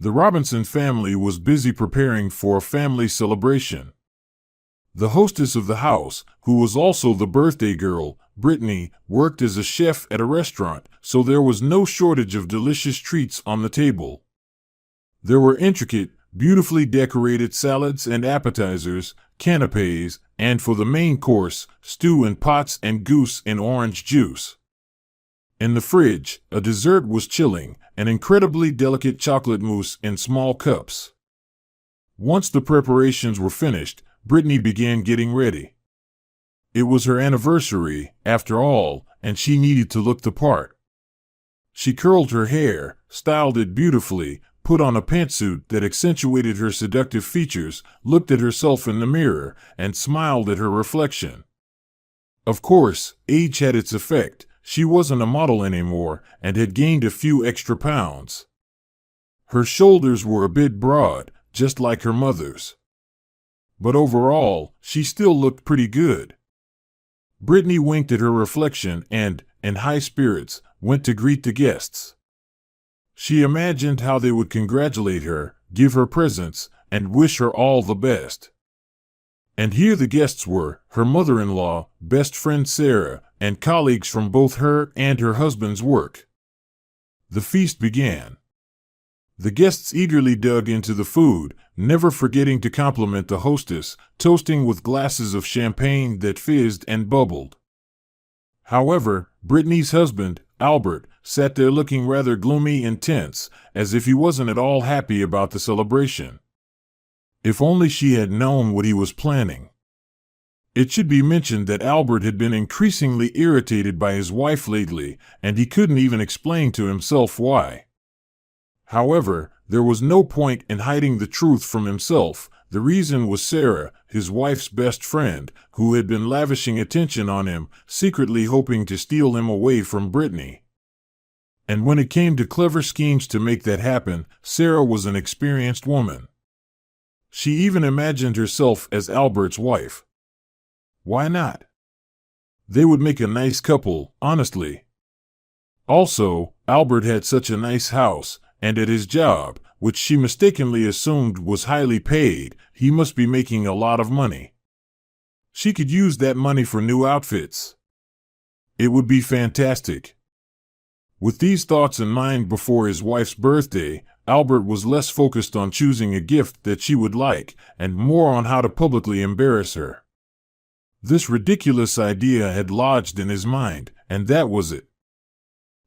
The Robinson family was busy preparing for a family celebration. The hostess of the house, who was also the birthday girl, Brittany, worked as a chef at a restaurant, so there was no shortage of delicious treats on the table. There were intricate, beautifully decorated salads and appetizers, canapes, and for the main course, stew in pots and goose in orange juice. In the fridge, a dessert was chilling, an incredibly delicate chocolate mousse in small cups. Once the preparations were finished, Brittany began getting ready. It was her anniversary, after all, and she needed to look the part. She curled her hair, styled it beautifully, put on a pantsuit that accentuated her seductive features, looked at herself in the mirror, and smiled at her reflection. Of course, age had its effect. She wasn't a model anymore and had gained a few extra pounds. Her shoulders were a bit broad, just like her mother's. But overall, she still looked pretty good. Brittany winked at her reflection and, in high spirits, went to greet the guests. She imagined how they would congratulate her, give her presents, and wish her all the best. And here the guests were, her mother-in-law, best friend Sarah, and colleagues from both her and her husband's work. The feast began. The guests eagerly dug into the food, never forgetting to compliment the hostess, toasting with glasses of champagne that fizzed and bubbled. However, Brittany's husband, Albert, sat there looking rather gloomy and tense, as if he wasn't at all happy about the celebration. If only she had known what he was planning. It should be mentioned that Albert had been increasingly irritated by his wife lately, and he couldn't even explain to himself why. However, there was no point in hiding the truth from himself. The reason was Sarah, his wife's best friend, who had been lavishing attention on him, secretly hoping to steal him away from Brittany. And when it came to clever schemes to make that happen, Sarah was an experienced woman. She even imagined herself as Albert's wife. Why not? They would make a nice couple, honestly. Also, Albert had such a nice house, and at his job, which she mistakenly assumed was highly paid, he must be making a lot of money. She could use that money for new outfits. It would be fantastic. With these thoughts in mind before his wife's birthday, Albert was less focused on choosing a gift that she would like, and more on how to publicly embarrass her. This ridiculous idea had lodged in his mind, and that was it.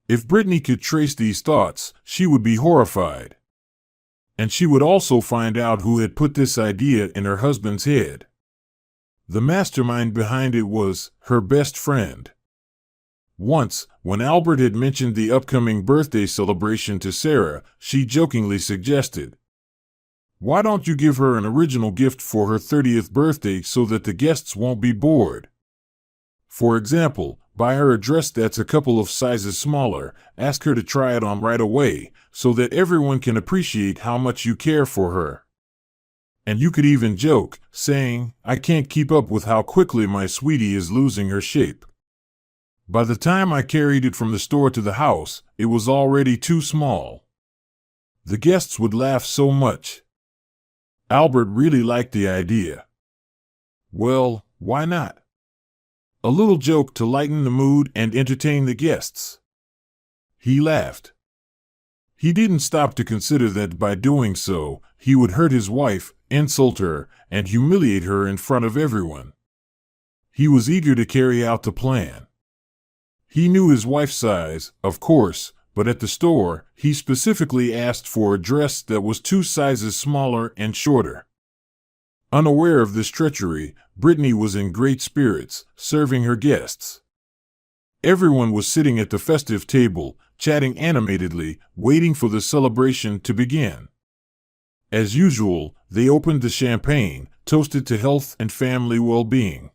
If Brittany could trace these thoughts, she would be horrified. And she would also find out who had put this idea in her husband's head. The mastermind behind it was her best friend. Once, when Albert had mentioned the upcoming birthday celebration to Sarah, she jokingly suggested, "Why don't you give her an original gift for her 30th birthday so that the guests won't be bored? For example, buy her a dress that's a couple of sizes smaller, ask her to try it on right away, so that everyone can appreciate how much you care for her. And you could even joke, saying, 'I can't keep up with how quickly my sweetie is losing her shape. By the time I carried it from the store to the house, it was already too small.' The guests would laugh so much. Albert really liked the idea. Well, why not? A little joke to lighten the mood and entertain the guests. He laughed. He didn't stop to consider that by doing so, he would hurt his wife, insult her, and humiliate her in front of everyone. He was eager to carry out the plan. He knew his wife's size, of course, but at the store, he specifically asked for a dress that was 2 sizes smaller and shorter. Unaware of this treachery, Brittany was in great spirits, serving her guests. Everyone was sitting at the festive table, chatting animatedly, waiting for the celebration to begin. As usual, they opened the champagne, toasted to health and family well-being.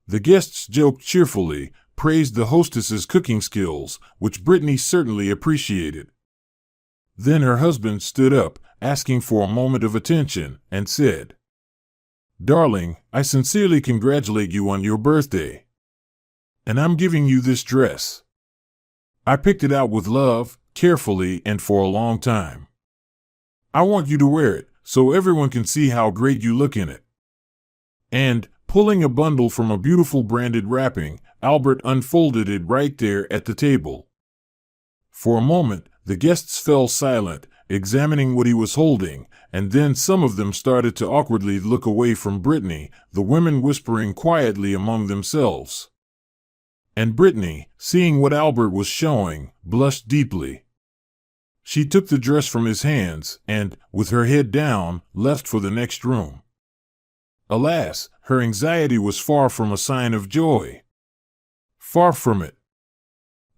The guests joked cheerfully, praised the hostess's cooking skills, which Brittany certainly appreciated. Then her husband stood up, asking for a moment of attention, and said, "Darling, I sincerely congratulate you on your birthday. And I'm giving you this dress. I picked it out with love, carefully, and for a long time. I want you to wear it, so everyone can see how great you look in it." And, pulling a bundle from a beautiful branded wrapping, Albert unfolded it right there at the table. For a moment, the guests fell silent, examining what he was holding, and then some of them started to awkwardly look away from Brittany, the women whispering quietly among themselves. And Brittany, seeing what Albert was showing, blushed deeply. She took the dress from his hands and, with her head down, left for the next room. Alas, her anxiety was far from a sign of joy. Far from it.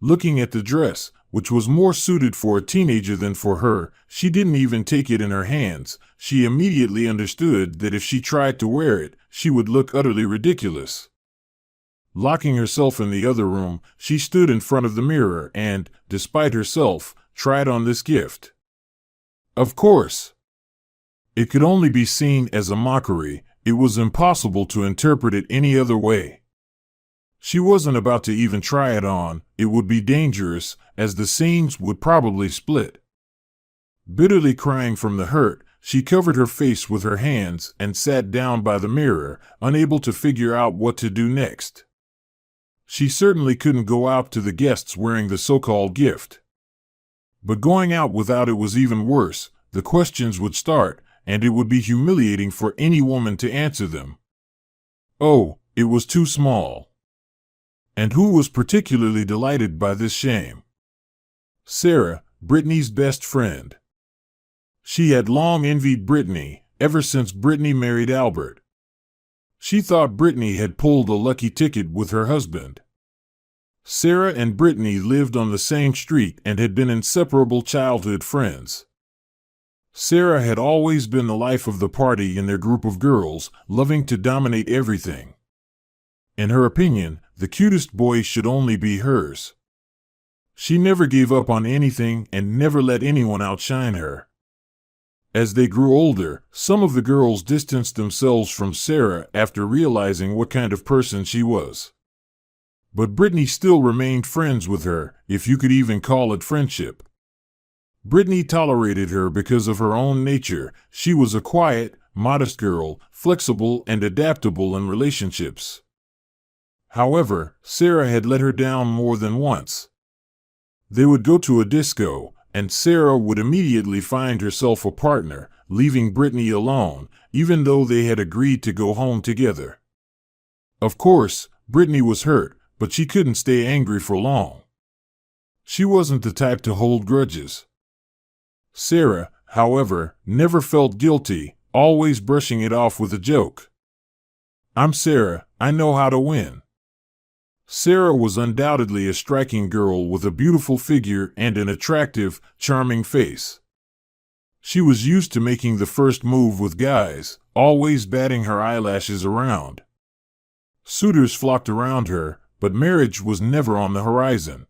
Looking at the dress, which was more suited for a teenager than for her, she didn't even take it in her hands. She immediately understood that if she tried to wear it, she would look utterly ridiculous. Locking herself in the other room, she stood in front of the mirror and, despite herself, tried on this gift. Of course, it could only be seen as a mockery. It was impossible to interpret it any other way. She wasn't about to even try it on. It would be dangerous, as the seams would probably split. Bitterly crying from the hurt, she covered her face with her hands and sat down by the mirror, unable to figure out what to do next. She certainly couldn't go out to the guests wearing the so-called gift. But going out without it was even worse. The questions would start, and it would be humiliating for any woman to answer them. Oh, it was too small. And who was particularly delighted by this shame? Sarah, Brittany's best friend. She had long envied Brittany, ever since Brittany married Albert. She thought Brittany had pulled a lucky ticket with her husband. Sarah and Brittany lived on the same street and had been inseparable childhood friends. Sarah had always been the life of the party in their group of girls, loving to dominate everything. In her opinion, the cutest boy should only be hers. She never gave up on anything and never let anyone outshine her. As they grew older, some of the girls distanced themselves from Sarah after realizing what kind of person she was. But Brittany still remained friends with her, if you could even call it friendship. Brittany tolerated her because of her own nature. She was a quiet, modest girl, flexible and adaptable in relationships. However, Sarah had let her down more than once. They would go to a disco, and Sarah would immediately find herself a partner, leaving Brittany alone, even though they had agreed to go home together. Of course, Brittany was hurt, but she couldn't stay angry for long. She wasn't the type to hold grudges. Sarah, however, never felt guilty, always brushing it off with a joke. "I'm Sarah, I know how to win." Sarah was undoubtedly a striking girl with a beautiful figure and an attractive, charming face. She was used to making the first move with guys, always batting her eyelashes around. Suitors flocked around her, but marriage was never on the horizon.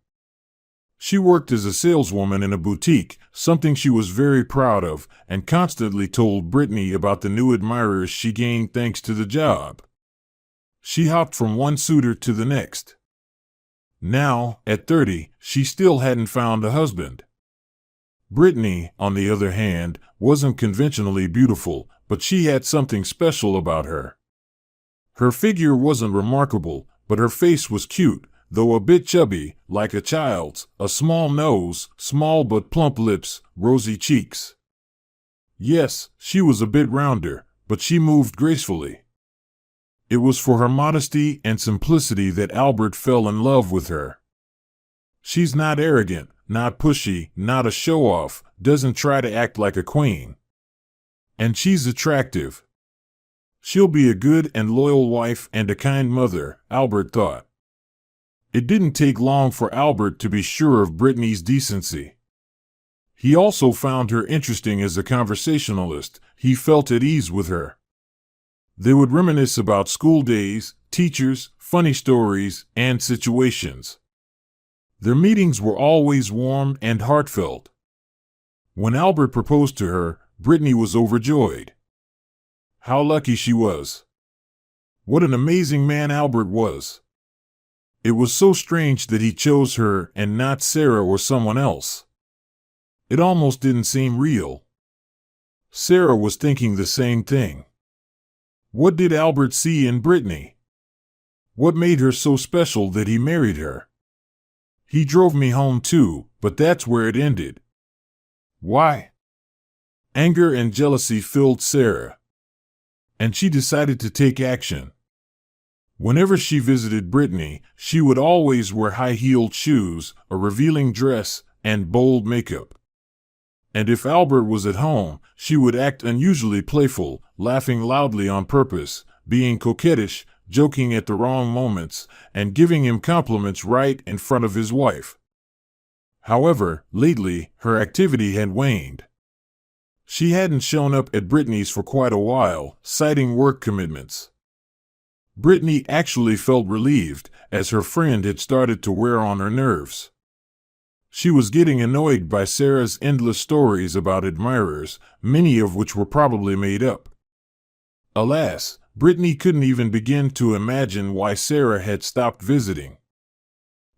She worked as a saleswoman in a boutique, something she was very proud of, and constantly told Brittany about the new admirers she gained thanks to the job. She hopped from one suitor to the next. Now, at 30, she still hadn't found a husband. Brittany, on the other hand, wasn't conventionally beautiful, but she had something special about her. Her figure wasn't remarkable, but her face was cute, though a bit chubby, like a child's, a small nose, small but plump lips, rosy cheeks. Yes, she was a bit rounder, but she moved gracefully. It was for her modesty and simplicity that Albert fell in love with her. She's not arrogant, not pushy, not a show-off, doesn't try to act like a queen. And she's attractive. She'll be a good and loyal wife and a kind mother, Albert thought. It didn't take long for Albert to be sure of Brittany's decency. He also found her interesting as a conversationalist. He felt at ease with her. They would reminisce about school days, teachers, funny stories, and situations. Their meetings were always warm and heartfelt. When Albert proposed to her, Brittany was overjoyed. How lucky she was. What an amazing man Albert was. It was so strange that he chose her and not Sarah or someone else. It almost didn't seem real. Sarah was thinking the same thing. What did Albert see in Brittany? What made her so special that he married her? He drove me home too, but that's where it ended. Why? Anger and jealousy filled Sarah, and she decided to take action. Whenever she visited Brittany, she would always wear high-heeled shoes, a revealing dress, and bold makeup. And if Albert was at home, she would act unusually playful, laughing loudly on purpose, being coquettish, joking at the wrong moments, and giving him compliments right in front of his wife. However, lately, her activity had waned. She hadn't shown up at Brittany's for quite a while, citing work commitments. Brittany actually felt relieved, as her friend had started to wear on her nerves. She was getting annoyed by Sarah's endless stories about admirers, many of which were probably made up. Alas, Brittany couldn't even begin to imagine why Sarah had stopped visiting.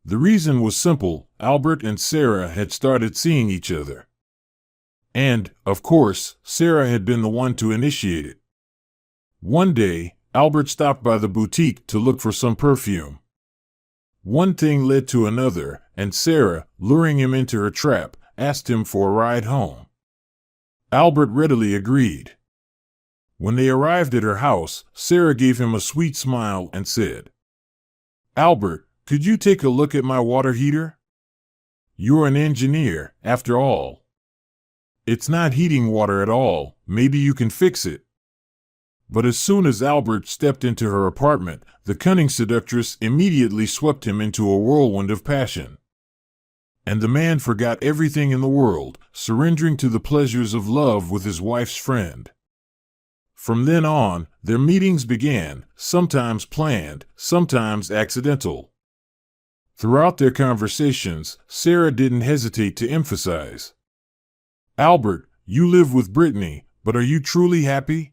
The reason was simple: Albert and Sarah had started seeing each other. And, of course, Sarah had been the one to initiate it. One day, Albert stopped by the boutique to look for some perfume. One thing led to another, and Sarah, luring him into her trap, asked him for a ride home. Albert readily agreed. When they arrived at her house, Sarah gave him a sweet smile and said, "Albert, could you take a look at my water heater? You're an engineer, after all. It's not heating water at all, maybe you can fix it." But as soon as Albert stepped into her apartment, the cunning seductress immediately swept him into a whirlwind of passion. And the man forgot everything in the world, surrendering to the pleasures of love with his wife's friend. From then on, their meetings began, sometimes planned, sometimes accidental. Throughout their conversations, Sarah didn't hesitate to emphasize, "Albert, you live with Brittany, but are you truly happy?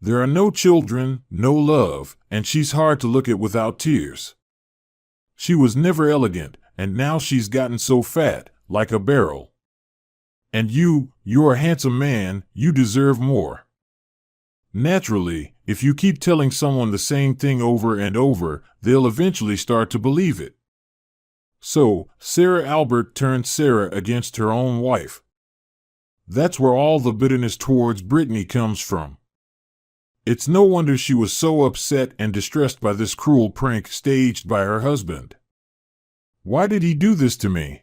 There are no children, no love, and she's hard to look at without tears. She was never elegant, and now she's gotten so fat, like a barrel. And you're a handsome man, you deserve more." Naturally, if you keep telling someone the same thing over and over, they'll eventually start to believe it. So, Sarah Albert turned Sarah against her own wife. That's where all the bitterness towards Brittany comes from. It's no wonder she was so upset and distressed by this cruel prank staged by her husband. "Why did he do this to me?"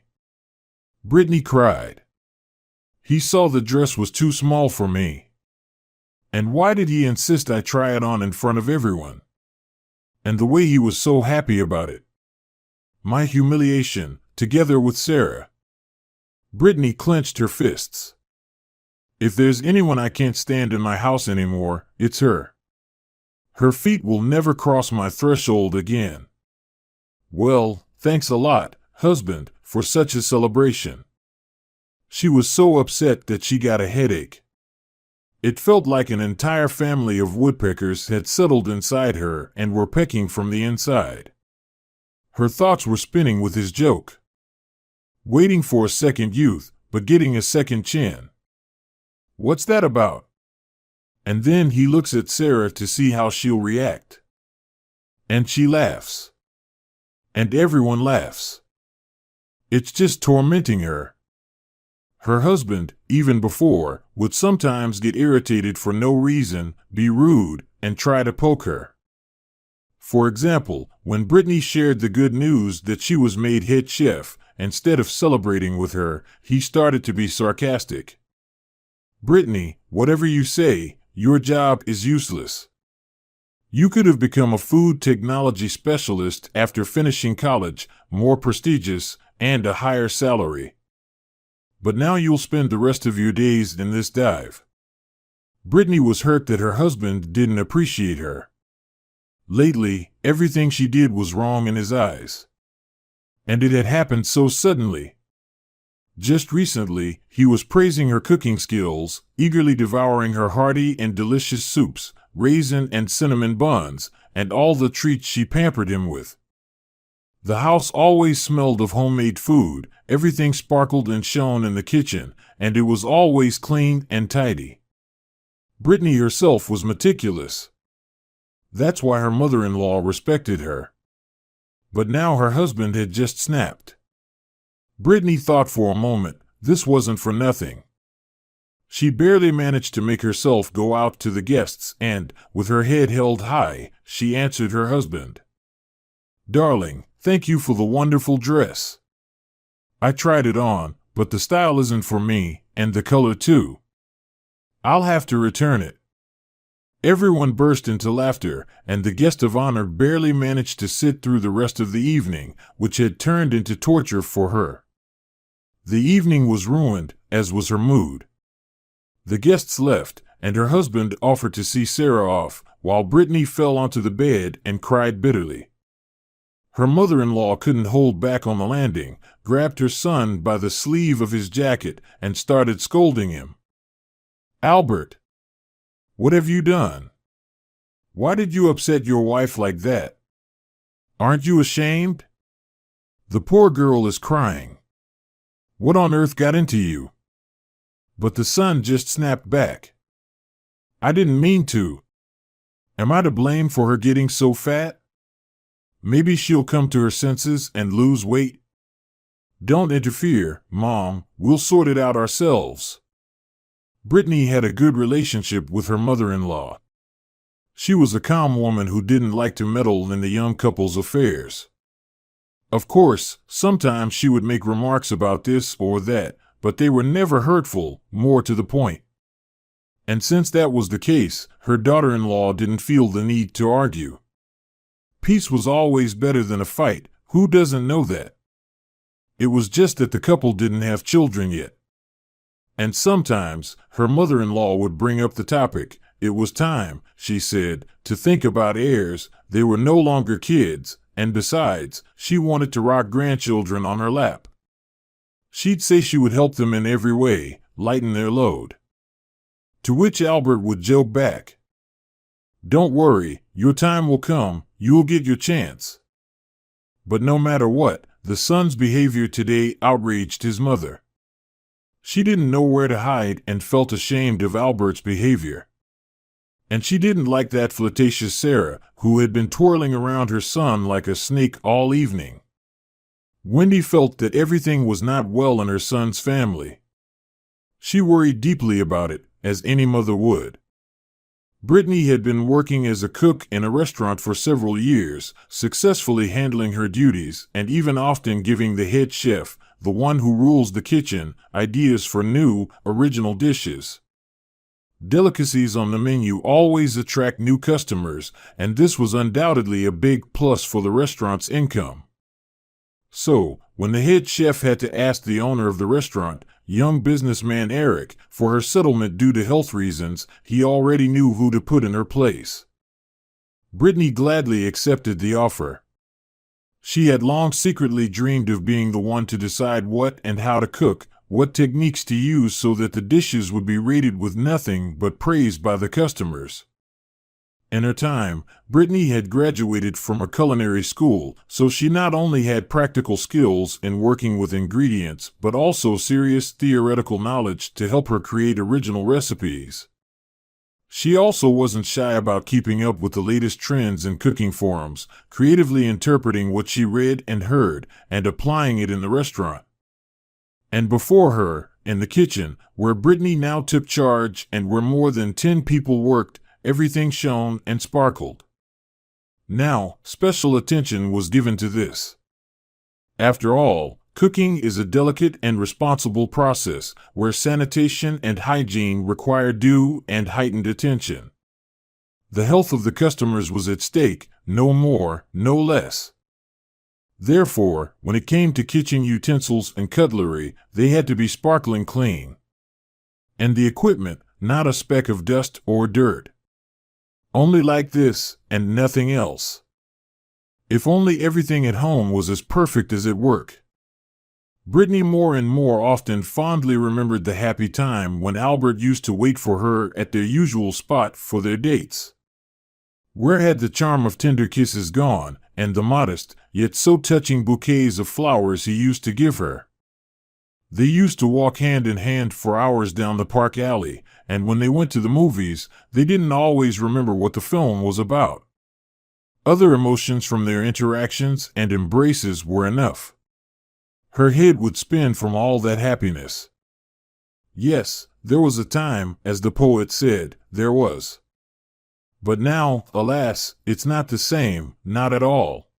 Brittany cried. "He saw the dress was too small for me. And why did he insist I try it on in front of everyone? And the way he was so happy about it. My humiliation, together with Sarah." Brittany clenched her fists. "If there's anyone I can't stand in my house anymore, it's her. Her feet will never cross my threshold again." "Well, thanks a lot, husband, for such a celebration." She was so upset that she got a headache. It felt like an entire family of woodpeckers had settled inside her and were pecking from the inside. Her thoughts were spinning with his joke. Waiting for a second youth, but getting a second chin. What's that about? And then he looks at Sarah to see how she'll react. And she laughs. And everyone laughs. It's just tormenting her. Her husband, even before, would sometimes get irritated for no reason, be rude, and try to poke her. For example, when Brittany shared the good news that she was made head chef, instead of celebrating with her, he started to be sarcastic. "Brittany, whatever you say, your job is useless. You could have become a food technology specialist after finishing college, more prestigious, and a higher salary. But now you'll spend the rest of your days in this dive." Brittany was hurt that her husband didn't appreciate her. Lately, everything she did was wrong in his eyes. And it had happened so suddenly. Just recently, he was praising her cooking skills, eagerly devouring her hearty and delicious soups, raisin and cinnamon buns, and all the treats she pampered him with. The house always smelled of homemade food, everything sparkled and shone in the kitchen, and it was always clean and tidy. Brittany herself was meticulous. That's why her mother-in-law respected her. But now her husband had just snapped. Brittany thought for a moment, this wasn't for nothing. She barely managed to make herself go out to the guests and, with her head held high, she answered her husband. "Darling, thank you for the wonderful dress. I tried it on, but the style isn't for me, and the color too. I'll have to return it." Everyone burst into laughter, and the guest of honor barely managed to sit through the rest of the evening, which had turned into torture for her. The evening was ruined, as was her mood. The guests left, and her husband offered to see Sarah off, while Brittany fell onto the bed and cried bitterly. Her mother-in-law couldn't hold back on the landing, grabbed her son by the sleeve of his jacket, and started scolding him. "Albert, what have you done? Why did you upset your wife like that? Aren't you ashamed? The poor girl is crying. What on earth got into you?" But the son just snapped back. "I didn't mean to. Am I to blame for her getting so fat? Maybe she'll come to her senses and lose weight. Don't interfere, Mom, we'll sort it out ourselves." Brittany had a good relationship with her mother-in-law. She was a calm woman who didn't like to meddle in the young couple's affairs. Of course, sometimes she would make remarks about this or that, but they were never hurtful, more to the point. And since that was the case, her daughter-in-law didn't feel the need to argue. Peace was always better than a fight, who doesn't know that? It was just that the couple didn't have children yet. And sometimes, her mother-in-law would bring up the topic. It was time, she said, to think about heirs. They were no longer kids, and besides, she wanted to rock grandchildren on her lap. She'd say she would help them in every way, lighten their load. To which Albert would joke back, "Don't worry, your time will come, you'll get your chance." But no matter what, the son's behavior today outraged his mother. She didn't know where to hide and felt ashamed of Albert's behavior. And she didn't like that flirtatious Sarah, who had been twirling around her son like a snake all evening. Wendy felt that everything was not well in her son's family. She worried deeply about it, as any mother would. Brittany had been working as a cook in a restaurant for several years, successfully handling her duties and even often giving the head chef, the one who rules the kitchen, ideas for new, original dishes. Delicacies on the menu always attract new customers, and this was undoubtedly a big plus for the restaurant's income. So, when the head chef had to ask the owner of the restaurant, young businessman Eric, for her settlement due to health reasons, he already knew who to put in her place. Brittany gladly accepted the offer. She had long secretly dreamed of being the one to decide what and how to cook, what techniques to use so that the dishes would be rated with nothing but praise by the customers. In her time, Brittany had graduated from a culinary school, so she not only had practical skills in working with ingredients, but also serious theoretical knowledge to help her create original recipes. She also wasn't shy about keeping up with the latest trends in cooking forums, creatively interpreting what she read and heard, and applying it in the restaurant. And before her, in the kitchen, where Brittany now took charge and where more than 10 people worked, everything shone and sparkled. Now, special attention was given to this. After all, cooking is a delicate and responsible process where sanitation and hygiene require due and heightened attention. The health of the customers was at stake, no more, no less. Therefore, when it came to kitchen utensils and cutlery, they had to be sparkling clean. And the equipment, not a speck of dust or dirt. Only like this, and nothing else. If only everything at home was as perfect as at work. Brittany more and more often fondly remembered the happy time when Albert used to wait for her at their usual spot for their dates. Where had the charm of tender kisses gone, and the modest, yet so touching bouquets of flowers he used to give her. They used to walk hand in hand for hours down the park alley, and when they went to the movies, they didn't always remember what the film was about. Other emotions from their interactions and embraces were enough. Her head would spin from all that happiness. Yes, there was a time, as the poet said, there was. But now, alas, it's not the same, not at all.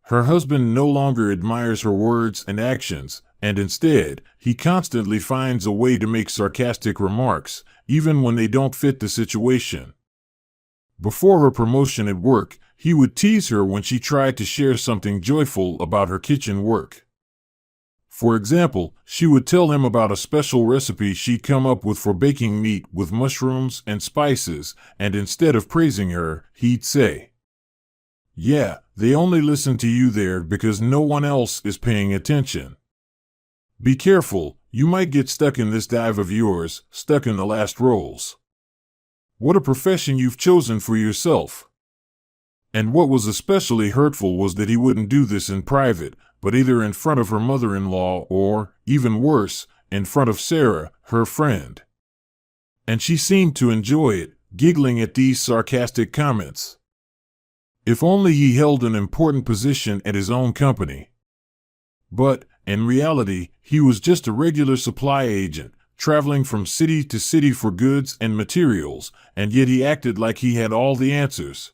Her husband no longer admires her words and actions, and instead, he constantly finds a way to make sarcastic remarks, even when they don't fit the situation. Before her promotion at work, he would tease her when she tried to share something joyful about her kitchen work. For example, she would tell him about a special recipe she'd come up with for baking meat with mushrooms and spices, and instead of praising her, he'd say, "Yeah, they only listen to you there because no one else is paying attention. Be careful, you might get stuck in this dive of yours, stuck in the last roles. What a profession you've chosen for yourself." And what was especially hurtful was that he wouldn't do this in private, but either in front of her mother-in-law or, even worse, in front of Sarah, her friend. And she seemed to enjoy it, giggling at these sarcastic comments. If only he held an important position at his own company. But, in reality, he was just a regular supply agent, traveling from city to city for goods and materials, and yet he acted like he had all the answers.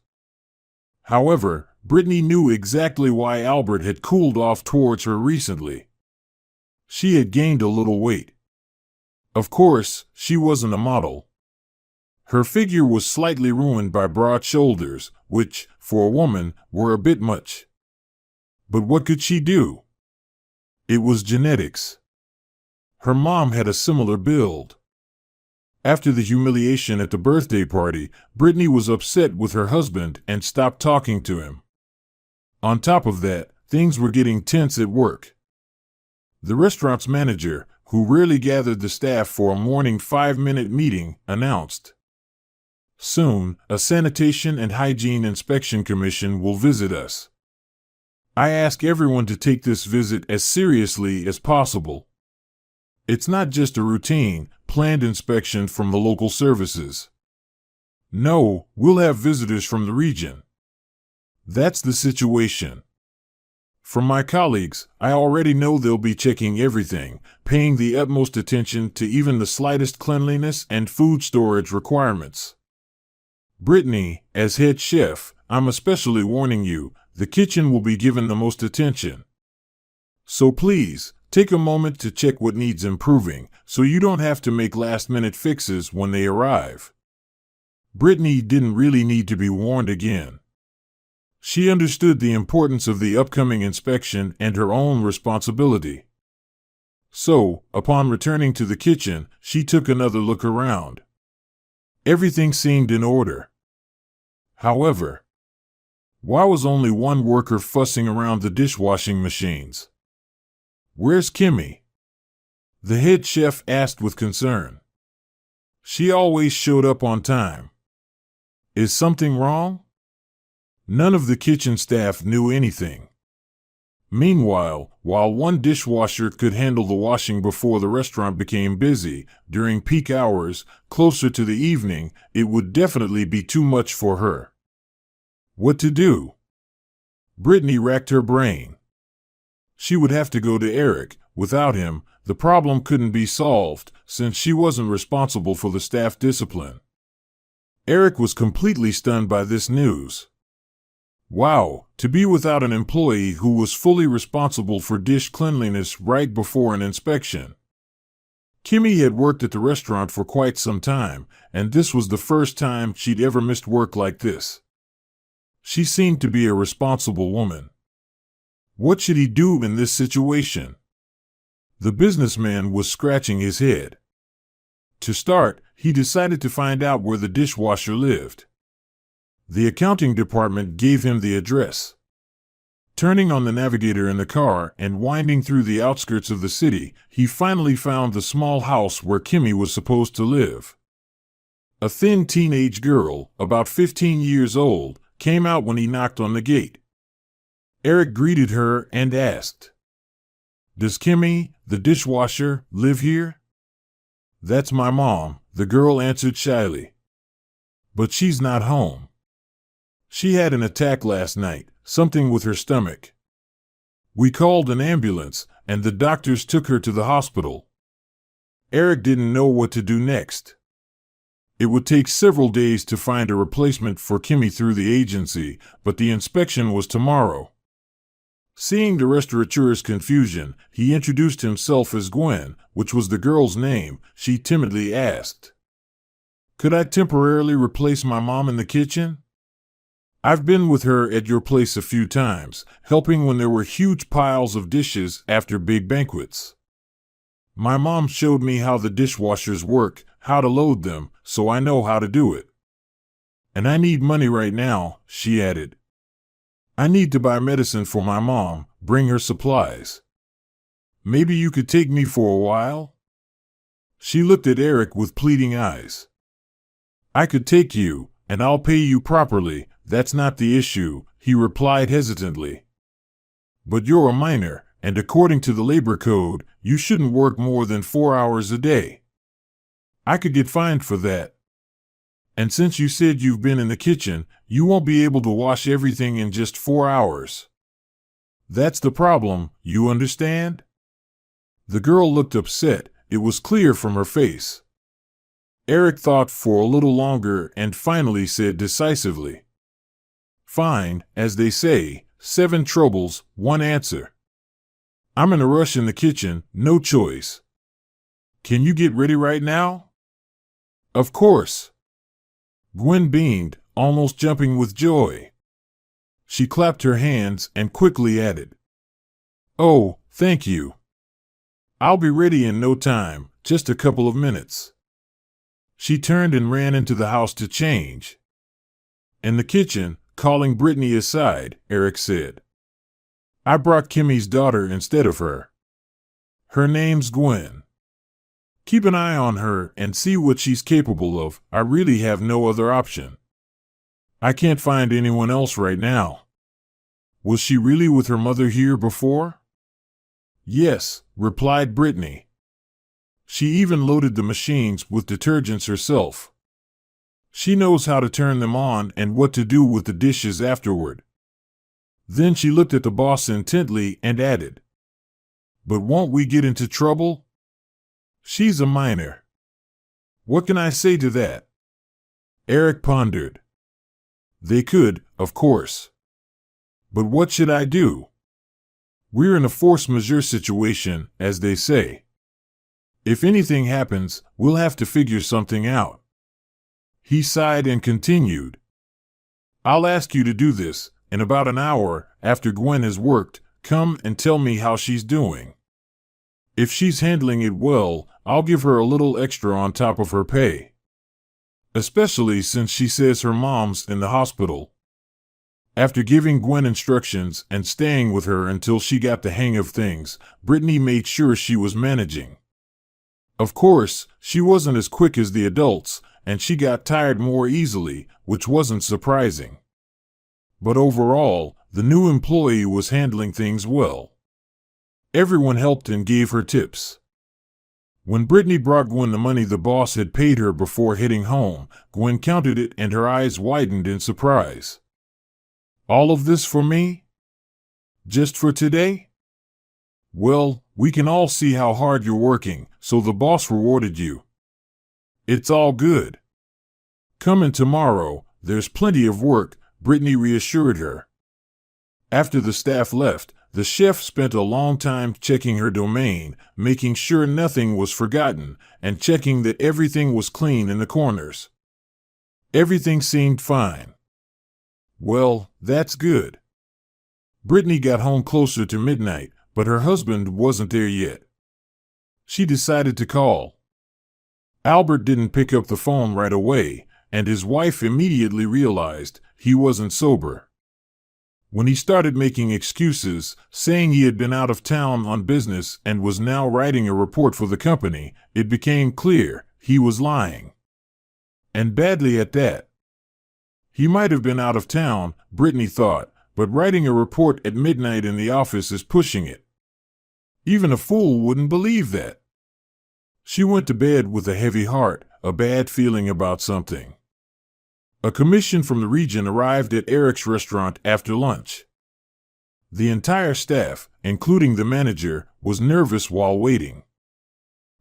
However, Brittany knew exactly why Albert had cooled off towards her recently. She had gained a little weight. Of course, she wasn't a model. Her figure was slightly ruined by broad shoulders, which, for a woman, were a bit much. But what could she do? It was genetics. Her mom had a similar build. After the humiliation at the birthday party, Brittany was upset with her husband and stopped talking to him. On top of that, things were getting tense at work. The restaurant's manager, who rarely gathered the staff for a morning 5-minute meeting, announced, "Soon, a sanitation and hygiene inspection commission will visit us. I ask everyone to take this visit as seriously as possible. It's not just a routine, planned inspection from the local services. No, we'll have visitors from the region. That's the situation. From my colleagues, I already know they'll be checking everything, paying the utmost attention to even the slightest cleanliness and food storage requirements. Brittany, as head chef, I'm especially warning you, the kitchen will be given the most attention. So please, take a moment to check what needs improving, so you don't have to make last-minute fixes when they arrive." Brittany didn't really need to be warned again. She understood the importance of the upcoming inspection and her own responsibility. So, upon returning to the kitchen, she took another look around. Everything seemed in order. However, why was only one worker fussing around the dishwashing machines? "Where's Kimmy?" the head chef asked with concern. "She always showed up on time. Is something wrong?" None of the kitchen staff knew anything. Meanwhile, while one dishwasher could handle the washing before the restaurant became busy, during peak hours, closer to the evening, it would definitely be too much for her. What to do? Brittany racked her brain. She would have to go to Eric. Without him, the problem couldn't be solved, since she wasn't responsible for the staff discipline. Eric was completely stunned by this news. Wow, to be without an employee who was fully responsible for dish cleanliness right before an inspection. Kimmy had worked at the restaurant for quite some time, and this was the first time she'd ever missed work like this. She seemed to be a responsible woman. What should he do in this situation? The businessman was scratching his head. To start, he decided to find out where the dishwasher lived. The accounting department gave him the address. Turning on the navigator in the car and winding through the outskirts of the city, he finally found the small house where Kimmy was supposed to live. A thin teenage girl, about 15 years old, came out when he knocked on the gate. Eric greeted her and asked, "Does Kimmy, the dishwasher, live here?" "That's my mom," the girl answered shyly. "But she's not home. She had an attack last night, something with her stomach. We called an ambulance, and the doctors took her to the hospital." Eric didn't know what to do next. It would take several days to find a replacement for Kimmy through the agency, but the inspection was tomorrow. Seeing the restaurateur's confusion, he introduced himself as Gwen, which was the girl's name. She timidly asked, "Could I temporarily replace my mom in the kitchen? I've been with her at your place a few times, helping when there were huge piles of dishes after big banquets. My mom showed me how the dishwashers work, how to load them, so I know how to do it. And I need money right now," she added. "I need to buy medicine for my mom, bring her supplies. Maybe you could take me for a while?" She looked at Eric with pleading eyes. "I could take you, and I'll pay you properly. That's not the issue," he replied hesitantly. "But you're a minor, and according to the labor code, you shouldn't work more than 4 hours a day. I could get fined for that. And since you said you've been in the kitchen, you won't be able to wash everything in just 4 hours. That's the problem, you understand?" The girl looked upset. It was clear from her face. Eric thought for a little longer and finally said decisively, "Fine, as they say, 7 troubles, 1 answer. I'm in a rush in the kitchen, no choice. Can you get ready right now?" "Of course." Gwen beamed, almost jumping with joy. She clapped her hands and quickly added, "Oh, thank you. I'll be ready in no time, just a couple of minutes." She turned and ran into the house to change. In the kitchen, calling Brittany aside, Eric said, "I brought Kimmy's daughter instead of her. Her name's Gwen. Keep an eye on her and see what she's capable of. I really have no other option. I can't find anyone else right now." "Was she really with her mother here before?" "Yes," replied Brittany. "She even loaded the machines with detergents herself. She knows how to turn them on and what to do with the dishes afterward." Then she looked at the boss intently and added, "But won't we get into trouble? She's a minor." "What can I say to that?" Eric pondered. "They could, of course. But what should I do? We're in a force majeure situation, as they say. If anything happens, we'll have to figure something out." He sighed and continued, "I'll ask you to do this. In about an hour, after Gwen has worked, come and tell me how she's doing. If she's handling it well, I'll give her a little extra on top of her pay. Especially since she says her mom's in the hospital." After giving Gwen instructions and staying with her until she got the hang of things, Brittany made sure she was managing. Of course, she wasn't as quick as the adults, and she got tired more easily, which wasn't surprising. But overall, the new employee was handling things well. Everyone helped and gave her tips. When Brittany brought Gwen the money the boss had paid her before heading home, Gwen counted it and her eyes widened in surprise. "All of this for me? Just for today? Well, we can all see how hard you're working, so the boss rewarded you. It's all good. Come in tomorrow, there's plenty of work," Brittany reassured her. After the staff left, the chef spent a long time checking her domain, making sure nothing was forgotten, and checking that everything was clean in the corners. Everything seemed fine. Well, that's good. Brittany got home closer to midnight, but her husband wasn't there yet. She decided to call. Albert didn't pick up the phone right away, and his wife immediately realized he wasn't sober. When he started making excuses, saying he had been out of town on business and was now writing a report for the company, it became clear he was lying. And badly at that. He might have been out of town, Brittany thought, but writing a report at midnight in the office is pushing it. Even a fool wouldn't believe that. She went to bed with a heavy heart, a bad feeling about something. A commission from the region arrived at Eric's restaurant after lunch. The entire staff, including the manager, was nervous while waiting.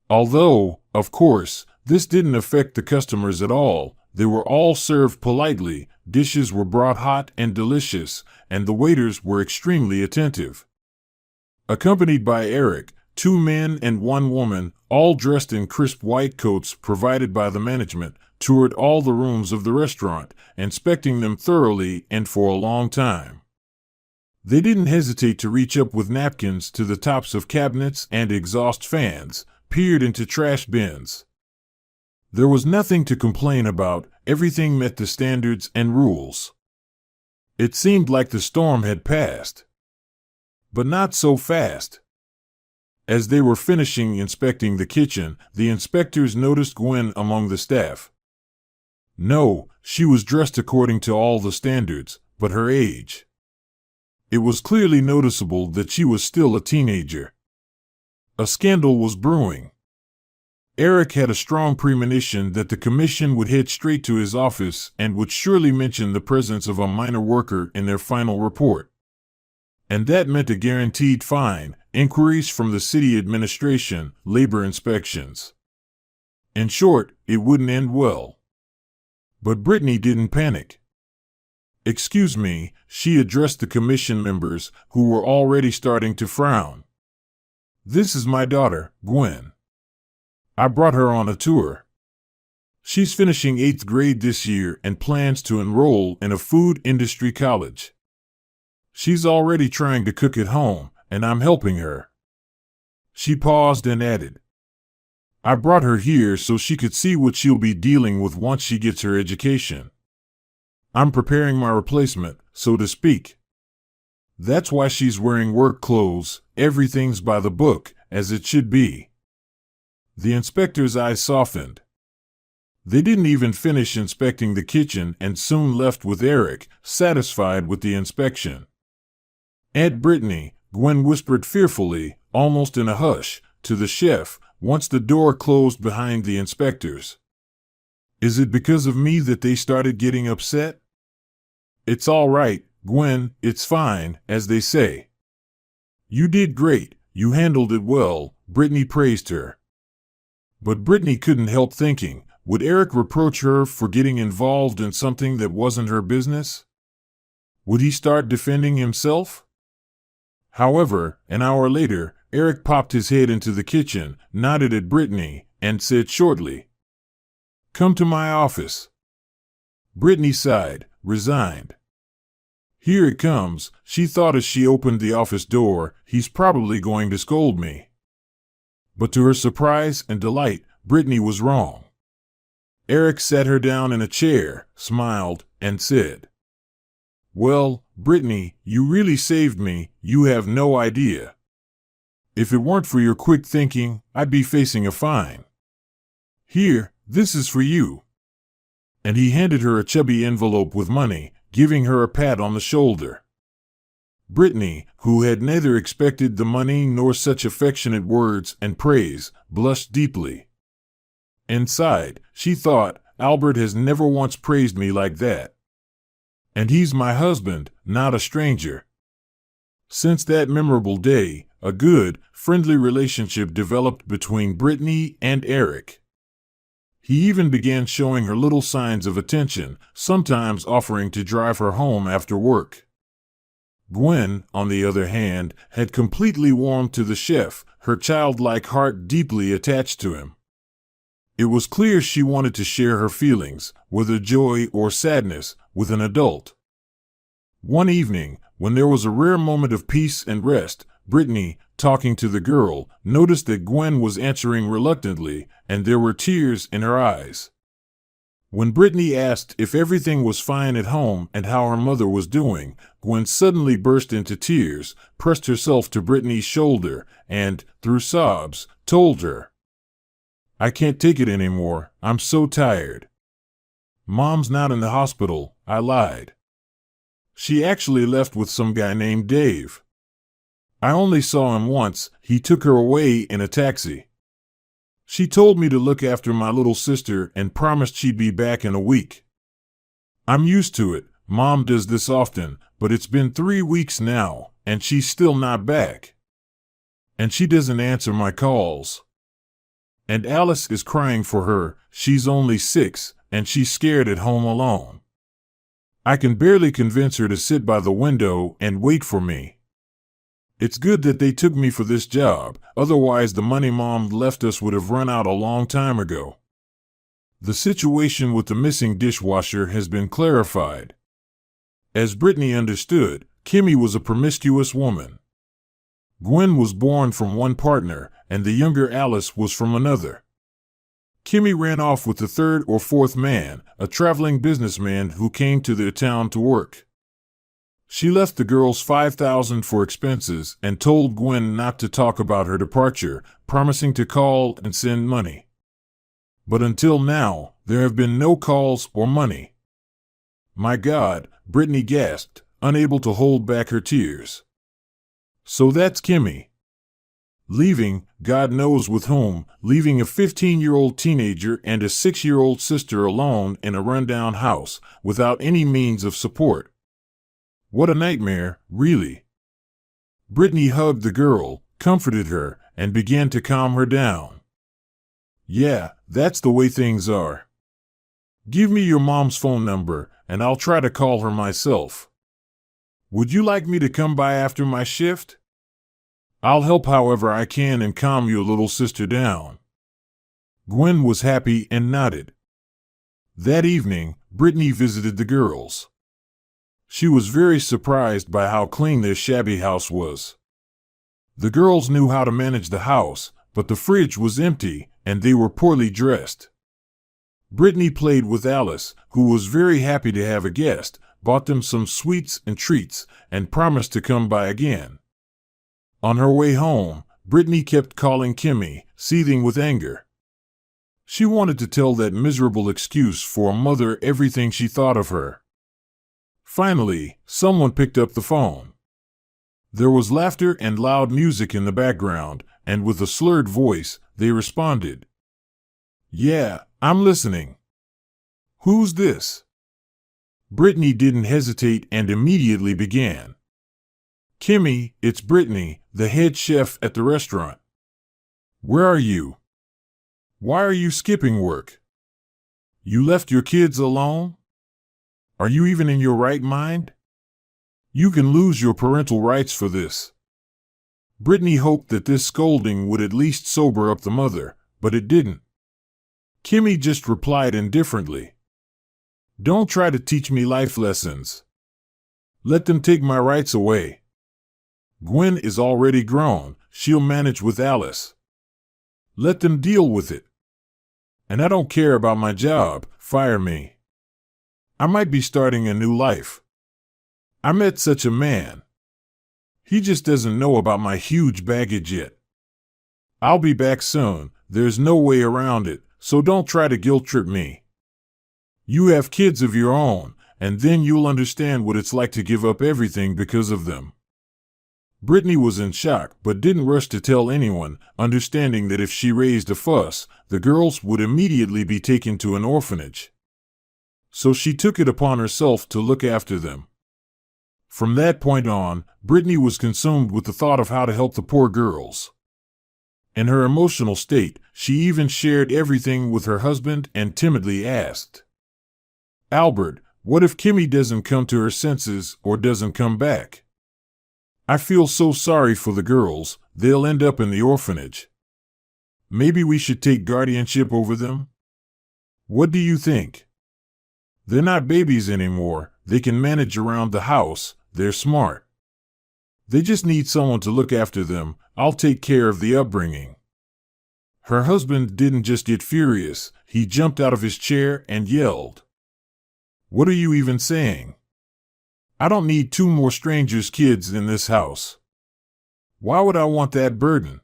Although, of course, this didn't affect the customers at all. They were all served politely, dishes were brought hot and delicious, and the waiters were extremely attentive. Accompanied by Eric, 2 men and 1 woman, all dressed in crisp white coats provided by the management, toured all the rooms of the restaurant, inspecting them thoroughly and for a long time. They didn't hesitate to reach up with napkins to the tops of cabinets and exhaust fans, peered into trash bins. There was nothing to complain about, everything met the standards and rules. It seemed like the storm had passed. But not so fast. As they were finishing inspecting the kitchen, the inspectors noticed Gwen among the staff. No, she was dressed according to all the standards, but her age. It was clearly noticeable that she was still a teenager. A scandal was brewing. Eric had a strong premonition that the commission would head straight to his office and would surely mention the presence of a minor worker in their final report. And that meant a guaranteed fine, inquiries from the city administration, labor inspections. In short, it wouldn't end well. But Brittany didn't panic. "Excuse me," she addressed the commission members, who were already starting to frown. "This is my daughter, Gwen. I brought her on a tour. She's finishing 8th grade this year and plans to enroll in a food industry college. She's already trying to cook at home, and I'm helping her." She paused and added, "I brought her here so she could see what she'll be dealing with once she gets her education. I'm preparing my replacement, so to speak. That's why she's wearing work clothes, everything's by the book, as it should be." The inspector's eyes softened. They didn't even finish inspecting the kitchen and soon left with Eric, satisfied with the inspection. "Aunt Brittany," Gwen whispered fearfully, almost in a hush, to the chef, once the door closed behind the inspectors. "Is it because of me that they started getting upset?" "It's all right, Gwen, it's fine, as they say." "You did great, you handled it well," Brittany praised her. But Brittany couldn't help thinking, would Eric reproach her for getting involved in something that wasn't her business? Would he start defending himself? However, an hour later, Eric popped his head into the kitchen, nodded at Brittany, and said shortly, "Come to my office." Brittany sighed, resigned. "Here it comes," she thought as she opened the office door, "he's probably going to scold me." But to her surprise and delight, Brittany was wrong. Eric sat her down in a chair, smiled, and said, "Well, Brittany, you really saved me, you have no idea. If it weren't for your quick thinking, I'd be facing a fine. Here, this is for you." And he handed her a chubby envelope with money, giving her a pat on the shoulder. Brittany, who had neither expected the money nor such affectionate words and praise, blushed deeply. Inside, she thought, "Albert has never once praised me like that. And he's my husband, not a stranger." Since that memorable day, a good, friendly relationship developed between Brittany and Eric. He even began showing her little signs of attention, sometimes offering to drive her home after work. Gwen, on the other hand, had completely warmed to the chef, her childlike heart deeply attached to him. It was clear she wanted to share her feelings, whether joy or sadness, with an adult. One evening, when there was a rare moment of peace and rest, Brittany, talking to the girl, noticed that Gwen was answering reluctantly, and there were tears in her eyes. When Brittany asked if everything was fine at home and how her mother was doing, Gwen suddenly burst into tears, pressed herself to Brittany's shoulder, and, through sobs, told her, "I can't take it anymore, I'm so tired. Mom's not in the hospital," I lied. She actually left with some guy named Dave. I only saw him once. He took her away in a taxi. She told me to look after my little sister and promised she'd be back in a week. I'm used to it. Mom does this often, but it's been 3 weeks now, and she's still not back. And she doesn't answer my calls. And Alice is crying for her. She's only 6, and she's scared at home alone. I can barely convince her to sit by the window and wait for me. It's good that they took me for this job, otherwise the money Mom left us would have run out a long time ago. The situation with the missing dishwasher has been clarified. As Brittany understood, Kimmy was a promiscuous woman. Gwen was born from one partner, and the younger Alice was from another. Kimmy ran off with the third or fourth man, a traveling businessman who came to their town to work. She left the girls $5,000 for expenses and told Gwen not to talk about her departure, promising to call and send money. But until now, there have been no calls or money. My God, Brittany gasped, unable to hold back her tears. So that's Kimmy. Leaving, God knows with whom, leaving a 15-year-old teenager and a 6-year-old sister alone in a rundown house, without any means of support. What a nightmare, really. Brittany hugged the girl, comforted her, and began to calm her down. Yeah, that's the way things are. Give me your mom's phone number, and I'll try to call her myself. Would you like me to come by after my shift? I'll help however I can and calm your little sister down. Gwen was happy and nodded. That evening, Brittany visited the girls. She was very surprised by how clean their shabby house was. The girls knew how to manage the house, but the fridge was empty, and they were poorly dressed. Brittany played with Alice, who was very happy to have a guest, bought them some sweets and treats, and promised to come by again. On her way home, Brittany kept calling Kimmy, seething with anger. She wanted to tell that miserable excuse for a mother everything she thought of her. Finally, someone picked up the phone. There was laughter and loud music in the background, and with a slurred voice, they responded. Yeah, I'm listening. Who's this? Brittany didn't hesitate and immediately began. Kimmy, it's Brittany, the head chef at the restaurant. Where are you? Why are you skipping work? You left your kids alone? Are you even in your right mind? You can lose your parental rights for this. Brittany hoped that this scolding would at least sober up the mother, but it didn't. Kimmy just replied indifferently. Don't try to teach me life lessons. Let them take my rights away. Gwen is already grown, she'll manage with Alice. Let them deal with it. And I don't care about my job, fire me. I might be starting a new life. I met such a man. He just doesn't know about my huge baggage yet. I'll be back soon, there's no way around it, so don't try to guilt trip me. You have kids of your own, and then you'll understand what it's like to give up everything because of them. Brittany was in shock but didn't rush to tell anyone, understanding that if she raised a fuss, the girls would immediately be taken to an orphanage. So she took it upon herself to look after them. From that point on, Brittany was consumed with the thought of how to help the poor girls. In her emotional state, she even shared everything with her husband and timidly asked, Albert, what if Kimmy doesn't come to her senses or doesn't come back? I feel so sorry for the girls, they'll end up in the orphanage. Maybe we should take guardianship over them? What do you think? They're not babies anymore, they can manage around the house, they're smart. They just need someone to look after them, I'll take care of the upbringing. Her husband didn't just get furious, he jumped out of his chair and yelled. What are you even saying? I don't need 2 more strangers' kids in this house. Why would I want that burden?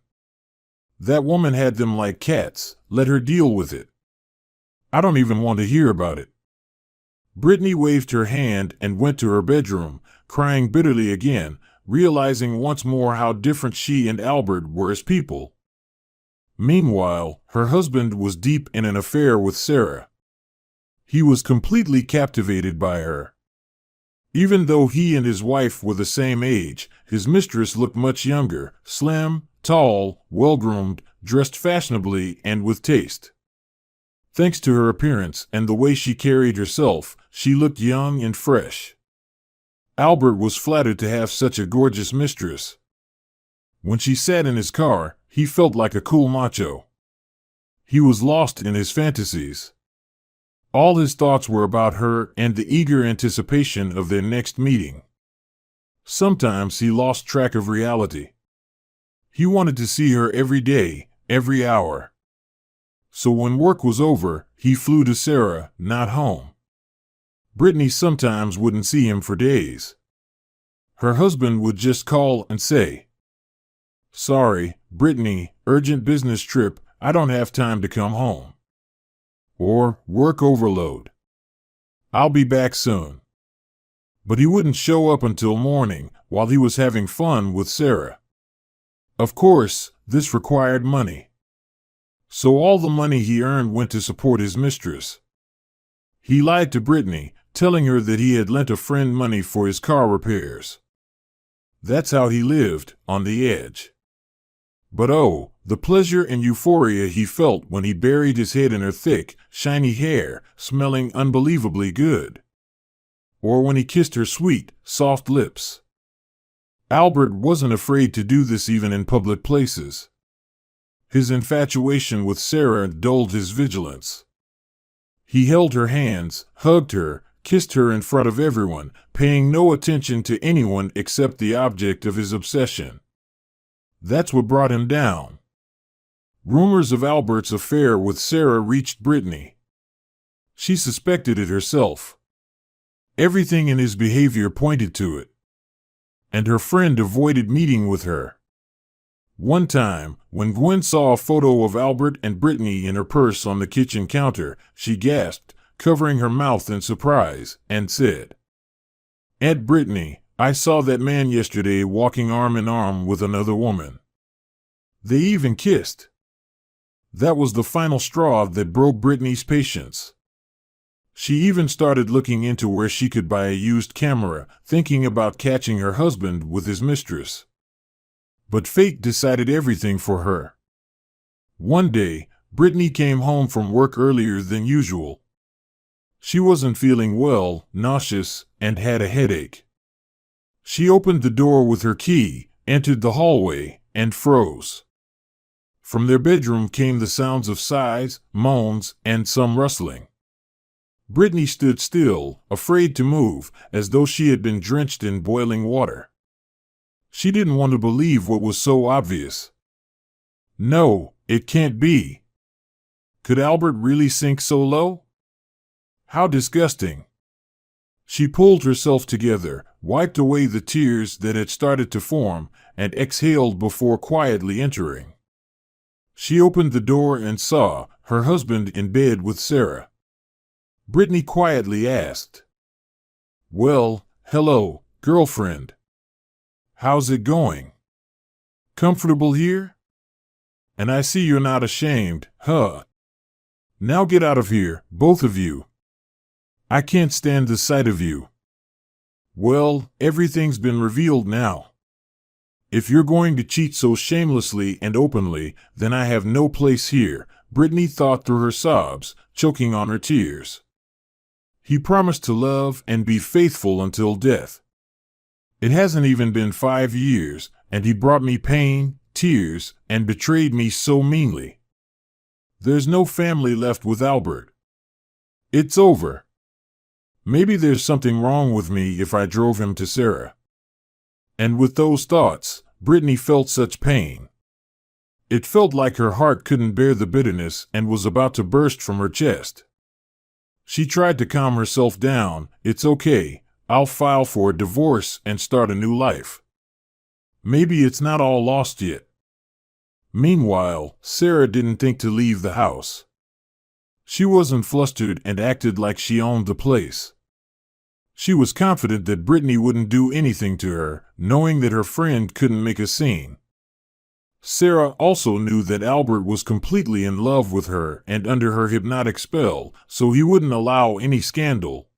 That woman had them like cats, let her deal with it. I don't even want to hear about it. Brittany waved her hand and went to her bedroom, crying bitterly again, realizing once more how different she and Albert were as people. Meanwhile, her husband was deep in an affair with Sarah. He was completely captivated by her. Even though he and his wife were the same age, his mistress looked much younger, slim, tall, well-groomed, dressed fashionably and with taste. Thanks to her appearance and the way she carried herself, she looked young and fresh. Albert was flattered to have such a gorgeous mistress. When she sat in his car, he felt like a cool macho. He was lost in his fantasies. All his thoughts were about her and the eager anticipation of their next meeting. Sometimes he lost track of reality. He wanted to see her every day, every hour. So when work was over, he flew to Sarah, not home. Brittany sometimes wouldn't see him for days. Her husband would just call and say, "Sorry, Brittany, urgent business trip, I don't have time to come home." Or, "Work overload. I'll be back soon." But he wouldn't show up until morning, while he was having fun with Sarah. Of course, this required money. So all the money he earned went to support his mistress. He lied to Brittany, telling her that he had lent a friend money for his car repairs. That's how he lived, on the edge. But oh, the pleasure and euphoria he felt when he buried his head in her thick, shiny hair, smelling unbelievably good. Or when he kissed her sweet, soft lips. Albert wasn't afraid to do this even in public places. His infatuation with Sarah dulled his vigilance. He held her hands, hugged her, kissed her in front of everyone, paying no attention to anyone except the object of his obsession. That's what brought him down. Rumors of Albert's affair with Sarah reached Brittany. She suspected it herself. Everything in his behavior pointed to it. And her friend avoided meeting with her. One time, when Gwen saw a photo of Albert and Brittany in her purse on the kitchen counter, she gasped, covering her mouth in surprise, and said, "Aunt Brittany, I saw that man yesterday walking arm in arm with another woman. They even kissed." That was the final straw that broke Brittany's patience. She even started looking into where she could buy a used camera, thinking about catching her husband with his mistress. But fate decided everything for her. One day, Brittany came home from work earlier than usual. She wasn't feeling well, nauseous, and had a headache. She opened the door with her key, entered the hallway, and froze. From their bedroom came the sounds of sighs, moans, and some rustling. Brittany stood still, afraid to move, as though she had been drenched in boiling water. She didn't want to believe what was so obvious. No, it can't be. Could Albert really sink so low? How disgusting. She pulled herself together, wiped away the tears that had started to form, and exhaled before quietly entering. She opened the door and saw her husband in bed with Sarah. Brittany quietly asked, "Well, hello, girlfriend. How's it going? Comfortable here? And I see you're not ashamed, huh? Now get out of here, both of you. I can't stand the sight of you." Well, everything's been revealed now. If you're going to cheat so shamelessly and openly, then I have no place here, Brittany thought through her sobs, choking on her tears. He promised to love and be faithful until death. It hasn't even been 5 years, and he brought me pain, tears, and betrayed me so meanly. There's no family left with Albert. It's over. Maybe there's something wrong with me if I drove him to Sarah. And with those thoughts, Brittany felt such pain. It felt like her heart couldn't bear the bitterness and was about to burst from her chest. She tried to calm herself down. "It's okay. I'll file for a divorce and start a new life. Maybe it's not all lost yet." Meanwhile, Sarah didn't think to leave the house. She wasn't flustered and acted like she owned the place. She was confident that Brittany wouldn't do anything to her, knowing that her friend couldn't make a scene. Sarah also knew that Albert was completely in love with her and under her hypnotic spell, so he wouldn't allow any scandal.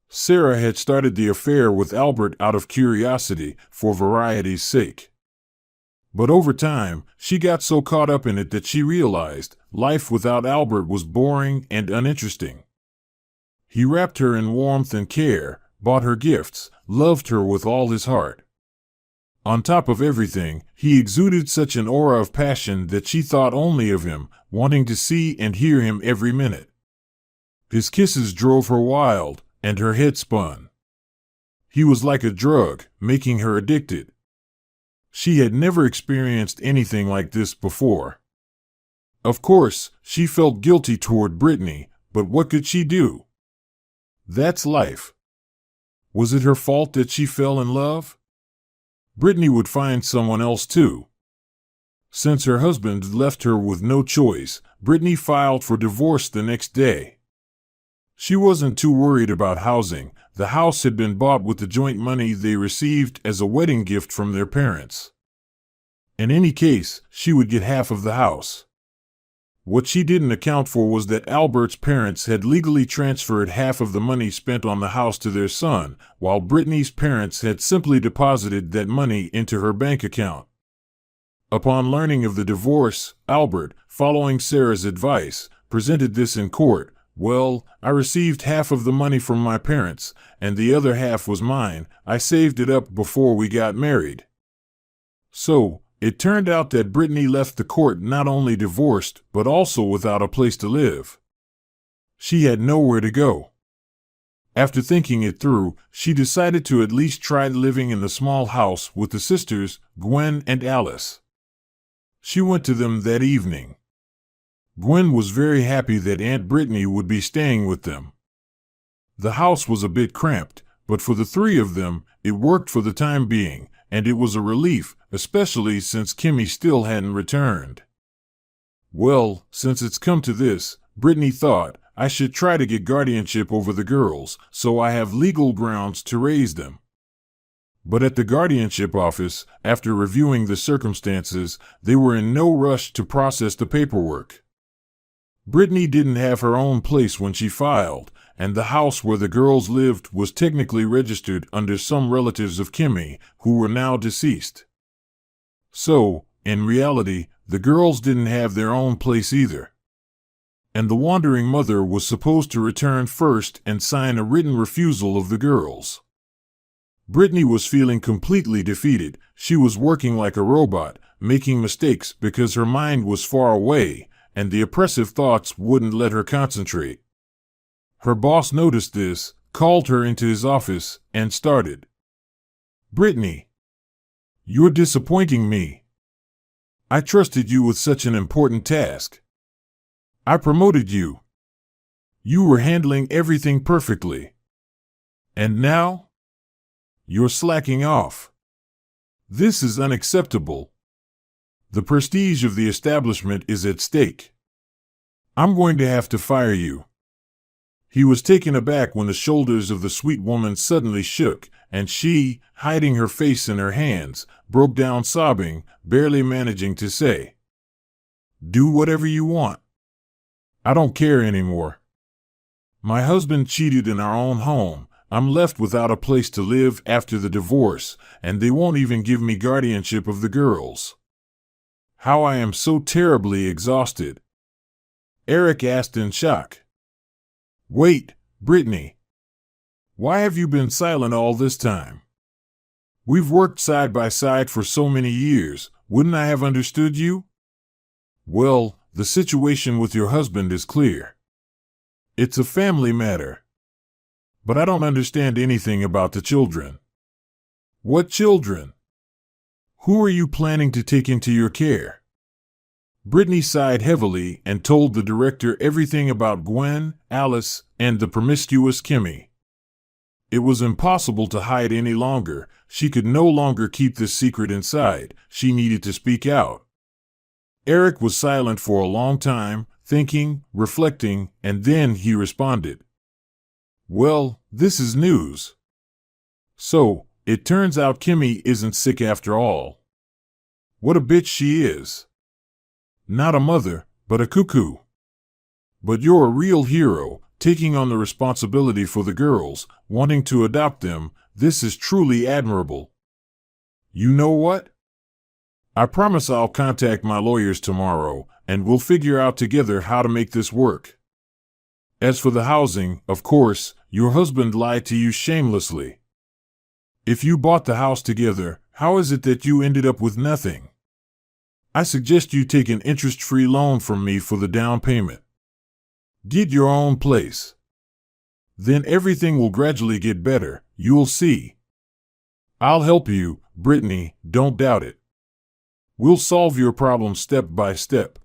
Sarah had started the affair with Albert out of curiosity, for variety's sake. But over time, she got so caught up in it that she realized life without Albert was boring and uninteresting. He wrapped her in warmth and care, bought her gifts, loved her with all his heart. On top of everything, he exuded such an aura of passion that she thought only of him, wanting to see and hear him every minute. His kisses drove her wild, and her head spun. He was like a drug, making her addicted. She had never experienced anything like this before. Of course, she felt guilty toward Brittany, but what could she do? That's life. Was it her fault that she fell in love? Brittany would find someone else too. Since her husband left her with no choice, Brittany filed for divorce the next day. She wasn't too worried about housing. The house had been bought with the joint money they received as a wedding gift from their parents. In any case, she would get half of the house. What she didn't account for was that Albert's parents had legally transferred half of the money spent on the house to their son, while Brittany's parents had simply deposited that money into her bank account. Upon learning of the divorce, Albert, following Sarah's advice, presented this in court. "Well, I received half of the money from my parents, and the other half was mine. I saved it up before we got married." So, it turned out that Brittany left the court not only divorced, but also without a place to live. She had nowhere to go. After thinking it through, she decided to at least try living in the small house with the sisters, Gwen and Alice. She went to them that evening. Gwen was very happy that Aunt Brittany would be staying with them. The house was a bit cramped, but for the three of them, it worked for the time being, and it was a relief, especially since Kimmy still hadn't returned. "Well, since it's come to this," Brittany thought, "I should try to get guardianship over the girls, so I have legal grounds to raise them." But at the guardianship office, after reviewing the circumstances, they were in no rush to process the paperwork. Brittany didn't have her own place when she filed, and the house where the girls lived was technically registered under some relatives of Kimmy, who were now deceased. So, in reality, the girls didn't have their own place either. And the wandering mother was supposed to return first and sign a written refusal of the girls. Brittany was feeling completely defeated. She was working like a robot, making mistakes because her mind was far away, and the oppressive thoughts wouldn't let her concentrate. Her boss noticed this, called her into his office, and started. "Brittany, you're disappointing me. I trusted you with such an important task. I promoted you. You were handling everything perfectly. And now? You're slacking off. This is unacceptable. The prestige of the establishment is at stake. I'm going to have to fire you." He was taken aback when the shoulders of the sweet woman suddenly shook, and she, hiding her face in her hands, broke down sobbing, barely managing to say, "Do whatever you want. I don't care anymore. My husband cheated in our own home. I'm left without a place to live after the divorce, and they won't even give me guardianship of the girls. How I am so terribly exhausted." Eric asked in shock. "Wait, Brittany. Why have you been silent all this time? We've worked side by side for so many years. Wouldn't I have understood you? Well, the situation with your husband is clear. It's a family matter. But I don't understand anything about the children." "What children? Who are you planning to take into your care?" Brittany sighed heavily and told the director everything about Gwen, Alice, and the promiscuous Kimmy. It was impossible to hide any longer. She could no longer keep this secret inside. She needed to speak out. Eric was silent for a long time, thinking, reflecting, and then he responded. Well, this is news. So, it turns out Kimmy isn't sick after all. What a bitch she is. Not a mother, but a cuckoo. But you're a real hero, taking on the responsibility for the girls, wanting to adopt them. This is truly admirable. You know what? I promise I'll contact my lawyers tomorrow, and we'll figure out together how to make this work. As for the housing, of course, your husband lied to you shamelessly. If you bought the house together, how is it that you ended up with nothing? I suggest you take an interest-free loan from me for the down payment. Get your own place. Then everything will gradually get better, you'll see. I'll help you, Brittany, don't doubt it. We'll solve your problem step by step.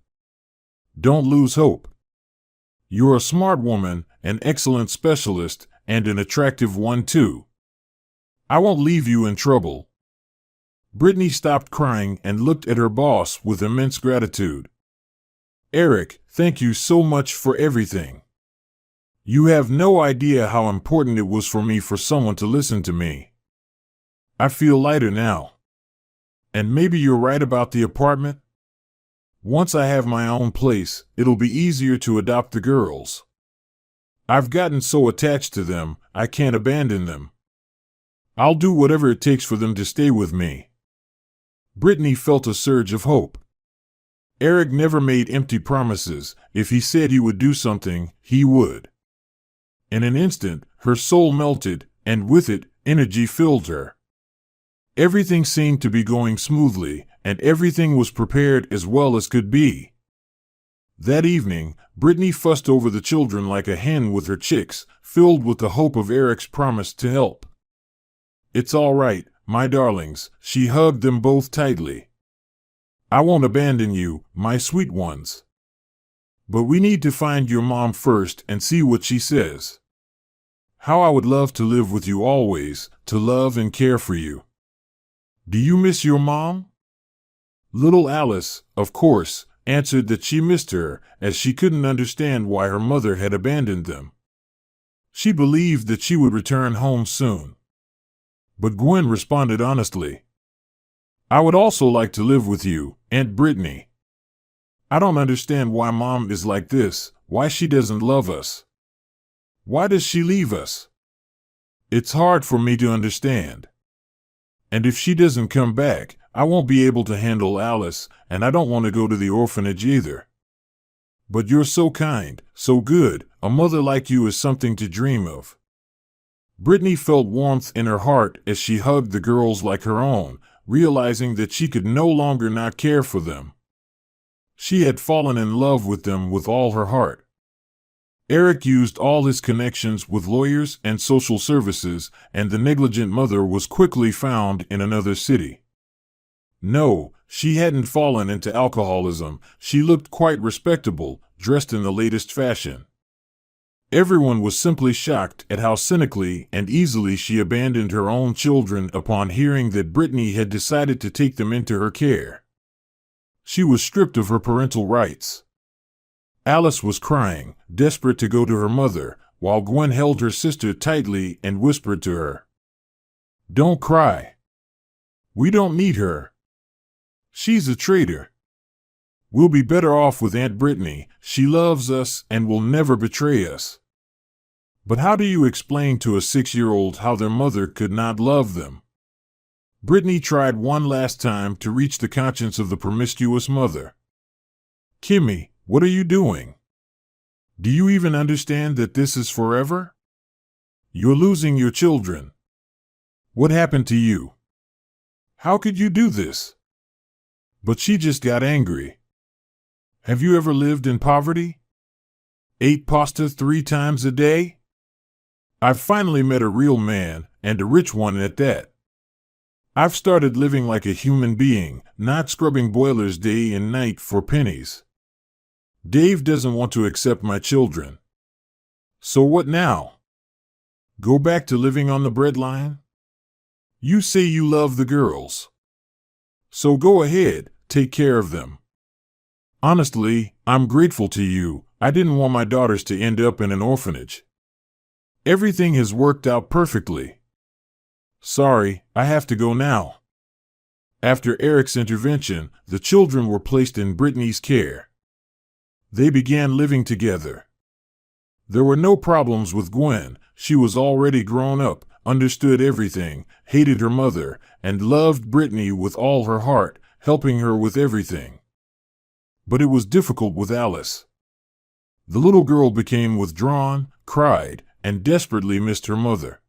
Don't lose hope. You're a smart woman, an excellent specialist, and an attractive one too. I won't leave you in trouble. Brittany stopped crying and looked at her boss with immense gratitude. Eric, thank you so much for everything. You have no idea how important it was for me for someone to listen to me. I feel lighter now. And maybe you're right about the apartment? Once I have my own place, it'll be easier to adopt the girls. I've gotten so attached to them, I can't abandon them. I'll do whatever it takes for them to stay with me. Brittany felt a surge of hope. Eric never made empty promises. If he said he would do something, he would. In an instant, her soul melted, and with it, energy filled her. Everything seemed to be going smoothly, and everything was prepared as well as could be. That evening, Brittany fussed over the children like a hen with her chicks, filled with the hope of Eric's promise to help. It's all right, my darlings, she hugged them both tightly. I won't abandon you, my sweet ones. But we need to find your mom first and see what she says. How I would love to live with you always, to love and care for you. Do you miss your mom? Little Alice, of course, answered that she missed her, as she couldn't understand why her mother had abandoned them. She believed that she would return home soon. But Gwen responded honestly. I would also like to live with you, Aunt Brittany. I don't understand why Mom is like this, why she doesn't love us. Why does she leave us? It's hard for me to understand. And if she doesn't come back, I won't be able to handle Alice, and I don't want to go to the orphanage either. But you're so kind, so good, a mother like you is something to dream of. Brittany felt warmth in her heart as she hugged the girls like her own, realizing that she could no longer not care for them. She had fallen in love with them with all her heart. Eric used all his connections with lawyers and social services, and the negligent mother was quickly found in another city. No, she hadn't fallen into alcoholism. She looked quite respectable, dressed in the latest fashion. Everyone was simply shocked at how cynically and easily she abandoned her own children upon hearing that Brittany had decided to take them into her care. She was stripped of her parental rights. Alice was crying, desperate to go to her mother, while Gwen held her sister tightly and whispered to her, "Don't cry. We don't need her. She's a traitor. We'll be better off with Aunt Brittany. She loves us and will never betray us." But how do you explain to a 6-year-old how their mother could not love them? Brittany tried one last time to reach the conscience of the promiscuous mother. Kimmy, what are you doing? Do you even understand that this is forever? You're losing your children. What happened to you? How could you do this? But she just got angry. Have you ever lived in poverty? Ate pasta 3 times a day? I've finally met a real man, and a rich one at that. I've started living like a human being, not scrubbing boilers day and night for pennies. Dave doesn't want to accept my children. So what now? Go back to living on the breadline? You say you love the girls. So go ahead, take care of them. Honestly, I'm grateful to you. I didn't want my daughters to end up in an orphanage. Everything has worked out perfectly. Sorry, I have to go now. After Eric's intervention, the children were placed in Brittany's care. They began living together. There were no problems with Gwen. She was already grown up, understood everything, hated her mother, and loved Brittany with all her heart, helping her with everything. But it was difficult with Alice. The little girl became withdrawn, cried, and desperately missed her mother.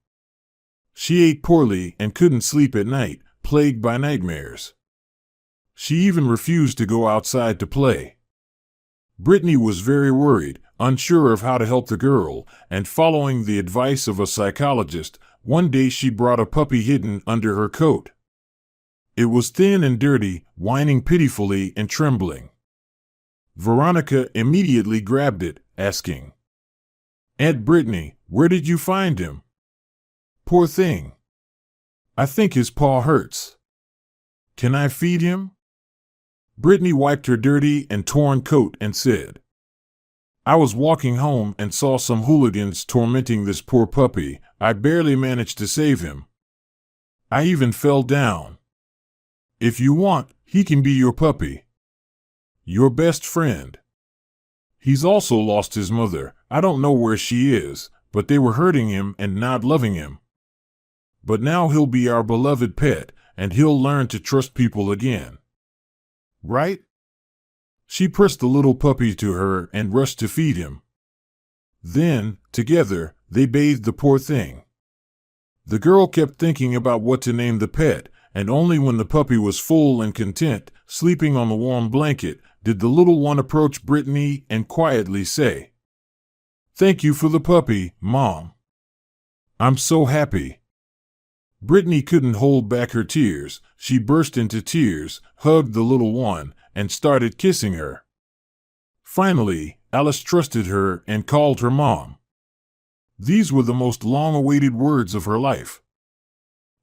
She ate poorly and couldn't sleep at night, plagued by nightmares. She even refused to go outside to play. Brittany was very worried, unsure of how to help the girl, and following the advice of a psychologist, one day she brought a puppy hidden under her coat. It was thin and dirty, whining pitifully and trembling. Veronica immediately grabbed it, asking, "Aunt Brittany, where did you find him? Poor thing. I think his paw hurts. Can I feed him?" Brittany wiped her dirty and torn coat and said, "I was walking home and saw some hooligans tormenting this poor puppy. I barely managed to save him. I even fell down. If you want, he can be your puppy. Your best friend. He's also lost his mother. I don't know where she is, but they were hurting him and not loving him. But now he'll be our beloved pet, and he'll learn to trust people again. Right?" She pressed the little puppy to her and rushed to feed him. Then, together, they bathed the poor thing. The girl kept thinking about what to name the pet, and only when the puppy was full and content, sleeping on the warm blanket, did the little one approach Brittany and quietly say, "Thank you for the puppy, Mom. I'm so happy." Brittany couldn't hold back her tears. She burst into tears, hugged the little one, and started kissing her. Finally, Alice trusted her and called her Mom. These were the most long-awaited words of her life.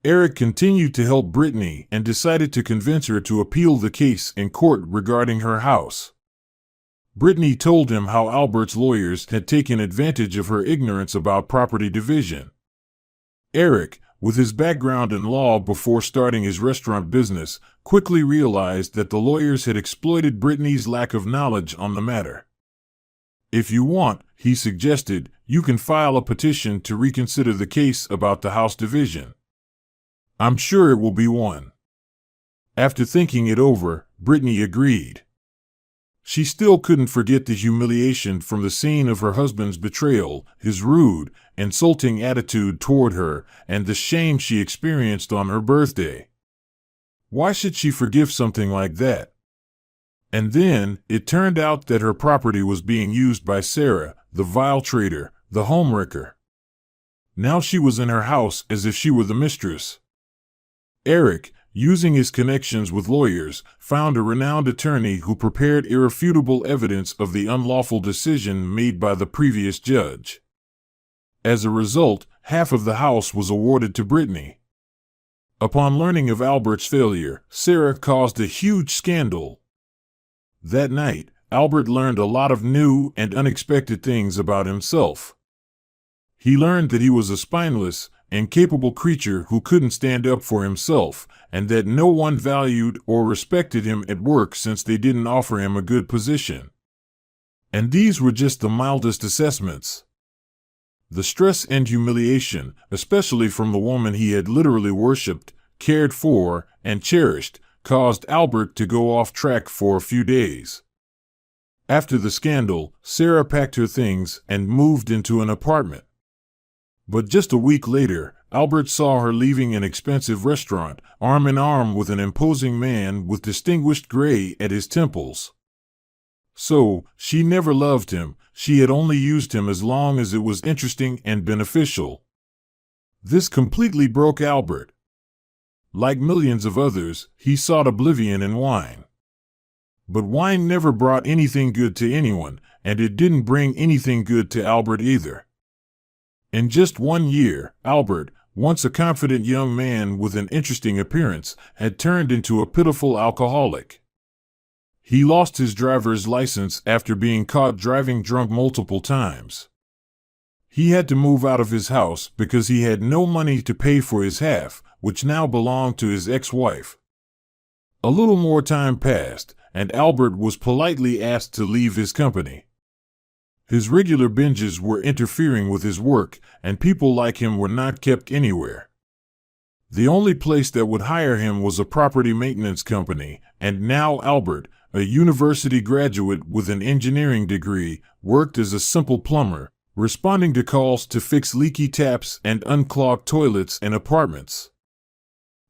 Eric continued to help Brittany and decided to convince her to appeal the case in court regarding her house. Brittany told him how Albert's lawyers had taken advantage of her ignorance about property division. Eric, with his background in law before starting his restaurant business, quickly realized that the lawyers had exploited Brittany's lack of knowledge on the matter. "If you want," he suggested, "you can file a petition to reconsider the case about the house division. I'm sure it will be won." After thinking it over, Brittany agreed. She still couldn't forget the humiliation from the scene of her husband's betrayal, his rude, insulting attitude toward her, and the shame she experienced on her birthday. Why should she forgive something like that? And then, it turned out that her property was being used by Sarah, the vile traitor, the homewrecker. Now she was in her house as if she were the mistress. Eric, using his connections with lawyers, found a renowned attorney who prepared irrefutable evidence of the unlawful decision made by the previous judge. As a result, half of the house was awarded to Brittany. Upon learning of Albert's failure, Sarah caused a huge scandal. That night, Albert learned a lot of new and unexpected things about himself. He learned that he was a spineless, incapable creature who couldn't stand up for himself, and that no one valued or respected him at work since they didn't offer him a good position. And these were just the mildest assessments. The stress and humiliation, especially from the woman he had literally worshipped, cared for, and cherished, caused Albert to go off track for a few days. After the scandal, Sarah packed her things and moved into an apartment. But just a week later, Albert saw her leaving an expensive restaurant, arm in arm with an imposing man with distinguished gray at his temples. So, she never loved him. She had only used him as long as it was interesting and beneficial. This completely broke Albert. Like millions of others, he sought oblivion in wine. But wine never brought anything good to anyone, and it didn't bring anything good to Albert either. In just 1 year, Albert, once a confident young man with an interesting appearance, had turned into a pitiful alcoholic. He lost his driver's license after being caught driving drunk multiple times. He had to move out of his house because he had no money to pay for his half, which now belonged to his ex-wife. A little more time passed, and Albert was politely asked to leave his company. His regular binges were interfering with his work, and people like him were not kept anywhere. The only place that would hire him was a property maintenance company, and now Albert, a university graduate with an engineering degree, worked as a simple plumber, responding to calls to fix leaky taps and unclog toilets in apartments.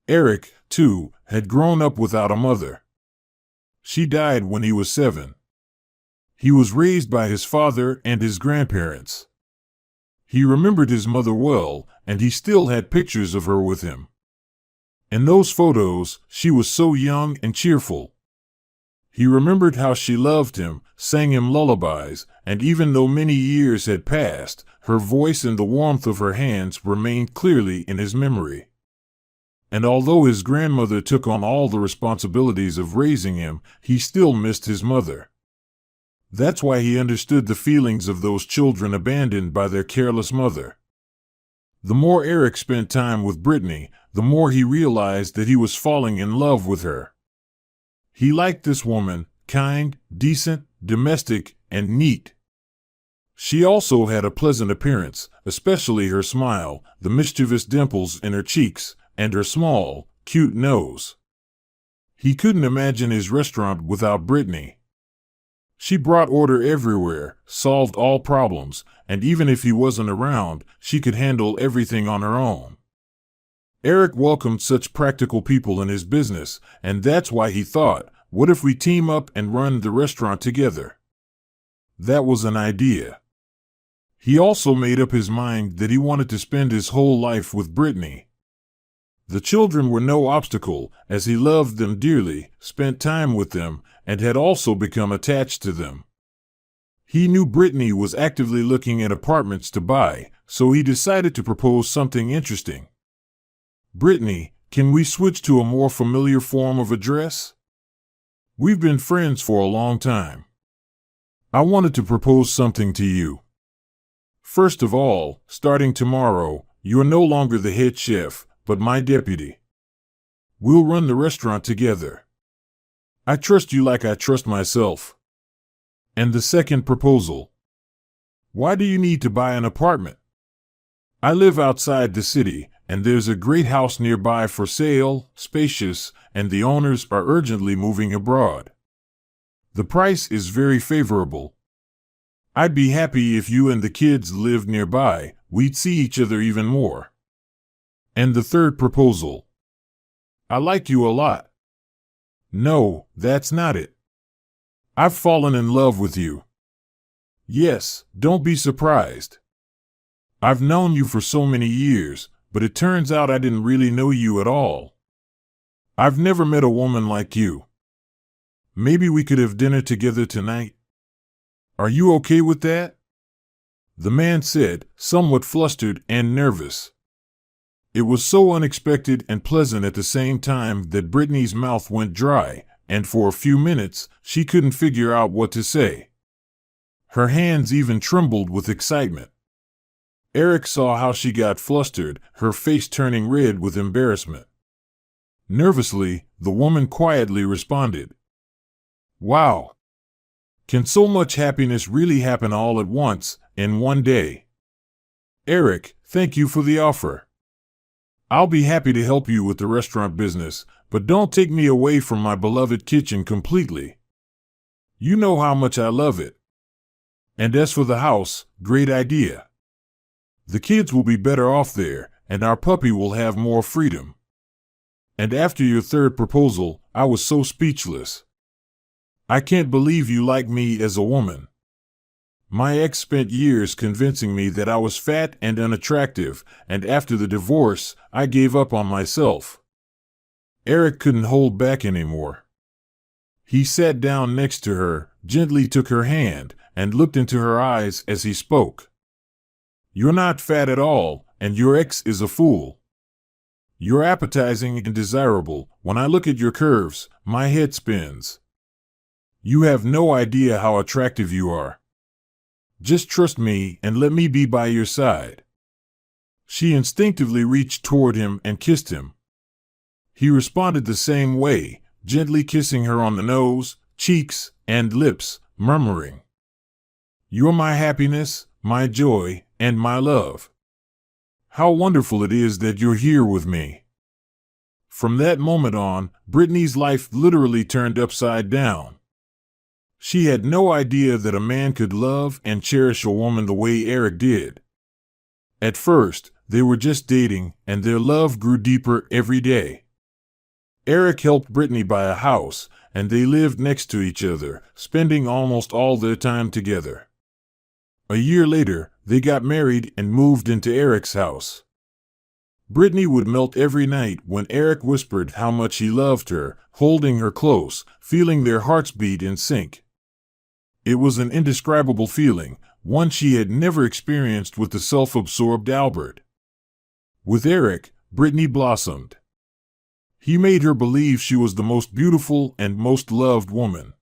Eric, too, had grown up without a mother. She died when he was 7. He was raised by his father and his grandparents. He remembered his mother well, and he still had pictures of her with him. In those photos, she was so young and cheerful. He remembered how she loved him, sang him lullabies, and even though many years had passed, her voice and the warmth of her hands remained clearly in his memory. And although his grandmother took on all the responsibilities of raising him, he still missed his mother. That's why he understood the feelings of those children abandoned by their careless mother. The more Eric spent time with Brittany, the more he realized that he was falling in love with her. He liked this woman, kind, decent, domestic, and neat. She also had a pleasant appearance, especially her smile, the mischievous dimples in her cheeks, and her small, cute nose. He couldn't imagine his restaurant without Brittany. She brought order everywhere, solved all problems, and even if he wasn't around, she could handle everything on her own. Eric welcomed such practical people in his business, and that's why he thought, what if we team up and run the restaurant together? That was an idea. He also made up his mind that he wanted to spend his whole life with Brittany. The children were no obstacle, as he loved them dearly, spent time with them, and had also become attached to them. He knew Brittany was actively looking at apartments to buy, so he decided to propose something interesting. Brittany, can we switch to a more familiar form of address? We've been friends for a long time. I wanted to propose something to you. First of all, starting tomorrow, you are no longer the head chef, but my deputy. We'll run the restaurant together. I trust you like I trust myself. And the second proposal. Why do you need to buy an apartment? I live outside the city, and there's a great house nearby for sale, spacious, and the owners are urgently moving abroad. The price is very favorable. I'd be happy if you and the kids lived nearby. We'd see each other even more. And the third proposal. I like you a lot. No, that's not it. I've fallen in love with you. Yes, don't be surprised. I've known you for so many years, but it turns out I didn't really know you at all. I've never met a woman like you. Maybe we could have dinner together tonight. Are you okay with that? The man said, somewhat flustered and nervous. It was so unexpected and pleasant at the same time that Brittany's mouth went dry, and for a few minutes she couldn't figure out what to say. Her hands even trembled with excitement. Eric saw how she got flustered, her face turning red with embarrassment. Nervously, the woman quietly responded, Wow! Can so much happiness really happen all at once, in one day? Eric, thank you for the offer. I'll be happy to help you with the restaurant business, but don't take me away from my beloved kitchen completely. You know how much I love it. And as for the house, great idea. The kids will be better off there, and our puppy will have more freedom. And after your third proposal, I was so speechless. I can't believe you like me as a woman. My ex spent years convincing me that I was fat and unattractive, and after the divorce, I gave up on myself. Eric couldn't hold back anymore. He sat down next to her, gently took her hand, and looked into her eyes as he spoke. You're not fat at all, and your ex is a fool. You're appetizing and desirable. When I look at your curves, my head spins. You have no idea how attractive you are. Just trust me and let me be by your side." She instinctively reached toward him and kissed him. He responded the same way, gently kissing her on the nose, cheeks, and lips, murmuring, "You're my happiness, my joy, and my love. How wonderful it is that you're here with me." From that moment on, Brittany's life literally turned upside down. She had no idea that a man could love and cherish a woman the way Eric did. At first, they were just dating, and their love grew deeper every day. Eric helped Brittany buy a house, and they lived next to each other, spending almost all their time together. A year later, they got married and moved into Eric's house. Brittany would melt every night when Eric whispered how much he loved her, holding her close, feeling their hearts beat in sync. It was an indescribable feeling, one she had never experienced with the self-absorbed Albert. With Eric, Brittany blossomed. He made her believe she was the most beautiful and most loved woman.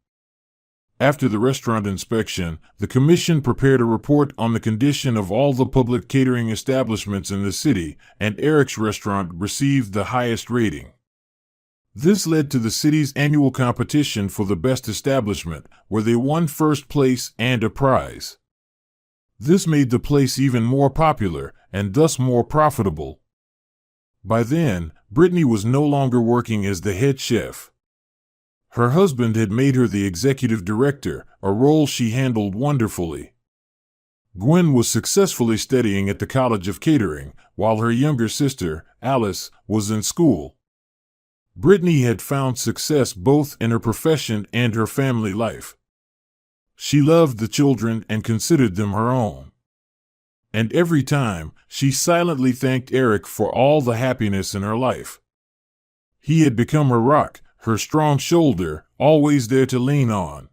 After the restaurant inspection, the commission prepared a report on the condition of all the public catering establishments in the city, and Eric's restaurant received the highest rating. This led to the city's annual competition for the best establishment, where they won first place and a prize. This made the place even more popular, and thus more profitable. By then, Brittany was no longer working as the head chef. Her husband had made her the executive director, a role she handled wonderfully. Gwen was successfully studying at the College of Catering, while her younger sister, Alice, was in school. Brittany had found success both in her profession and her family life. She loved the children and considered them her own. And every time, she silently thanked Eric for all the happiness in her life. He had become her rock, her strong shoulder, always there to lean on.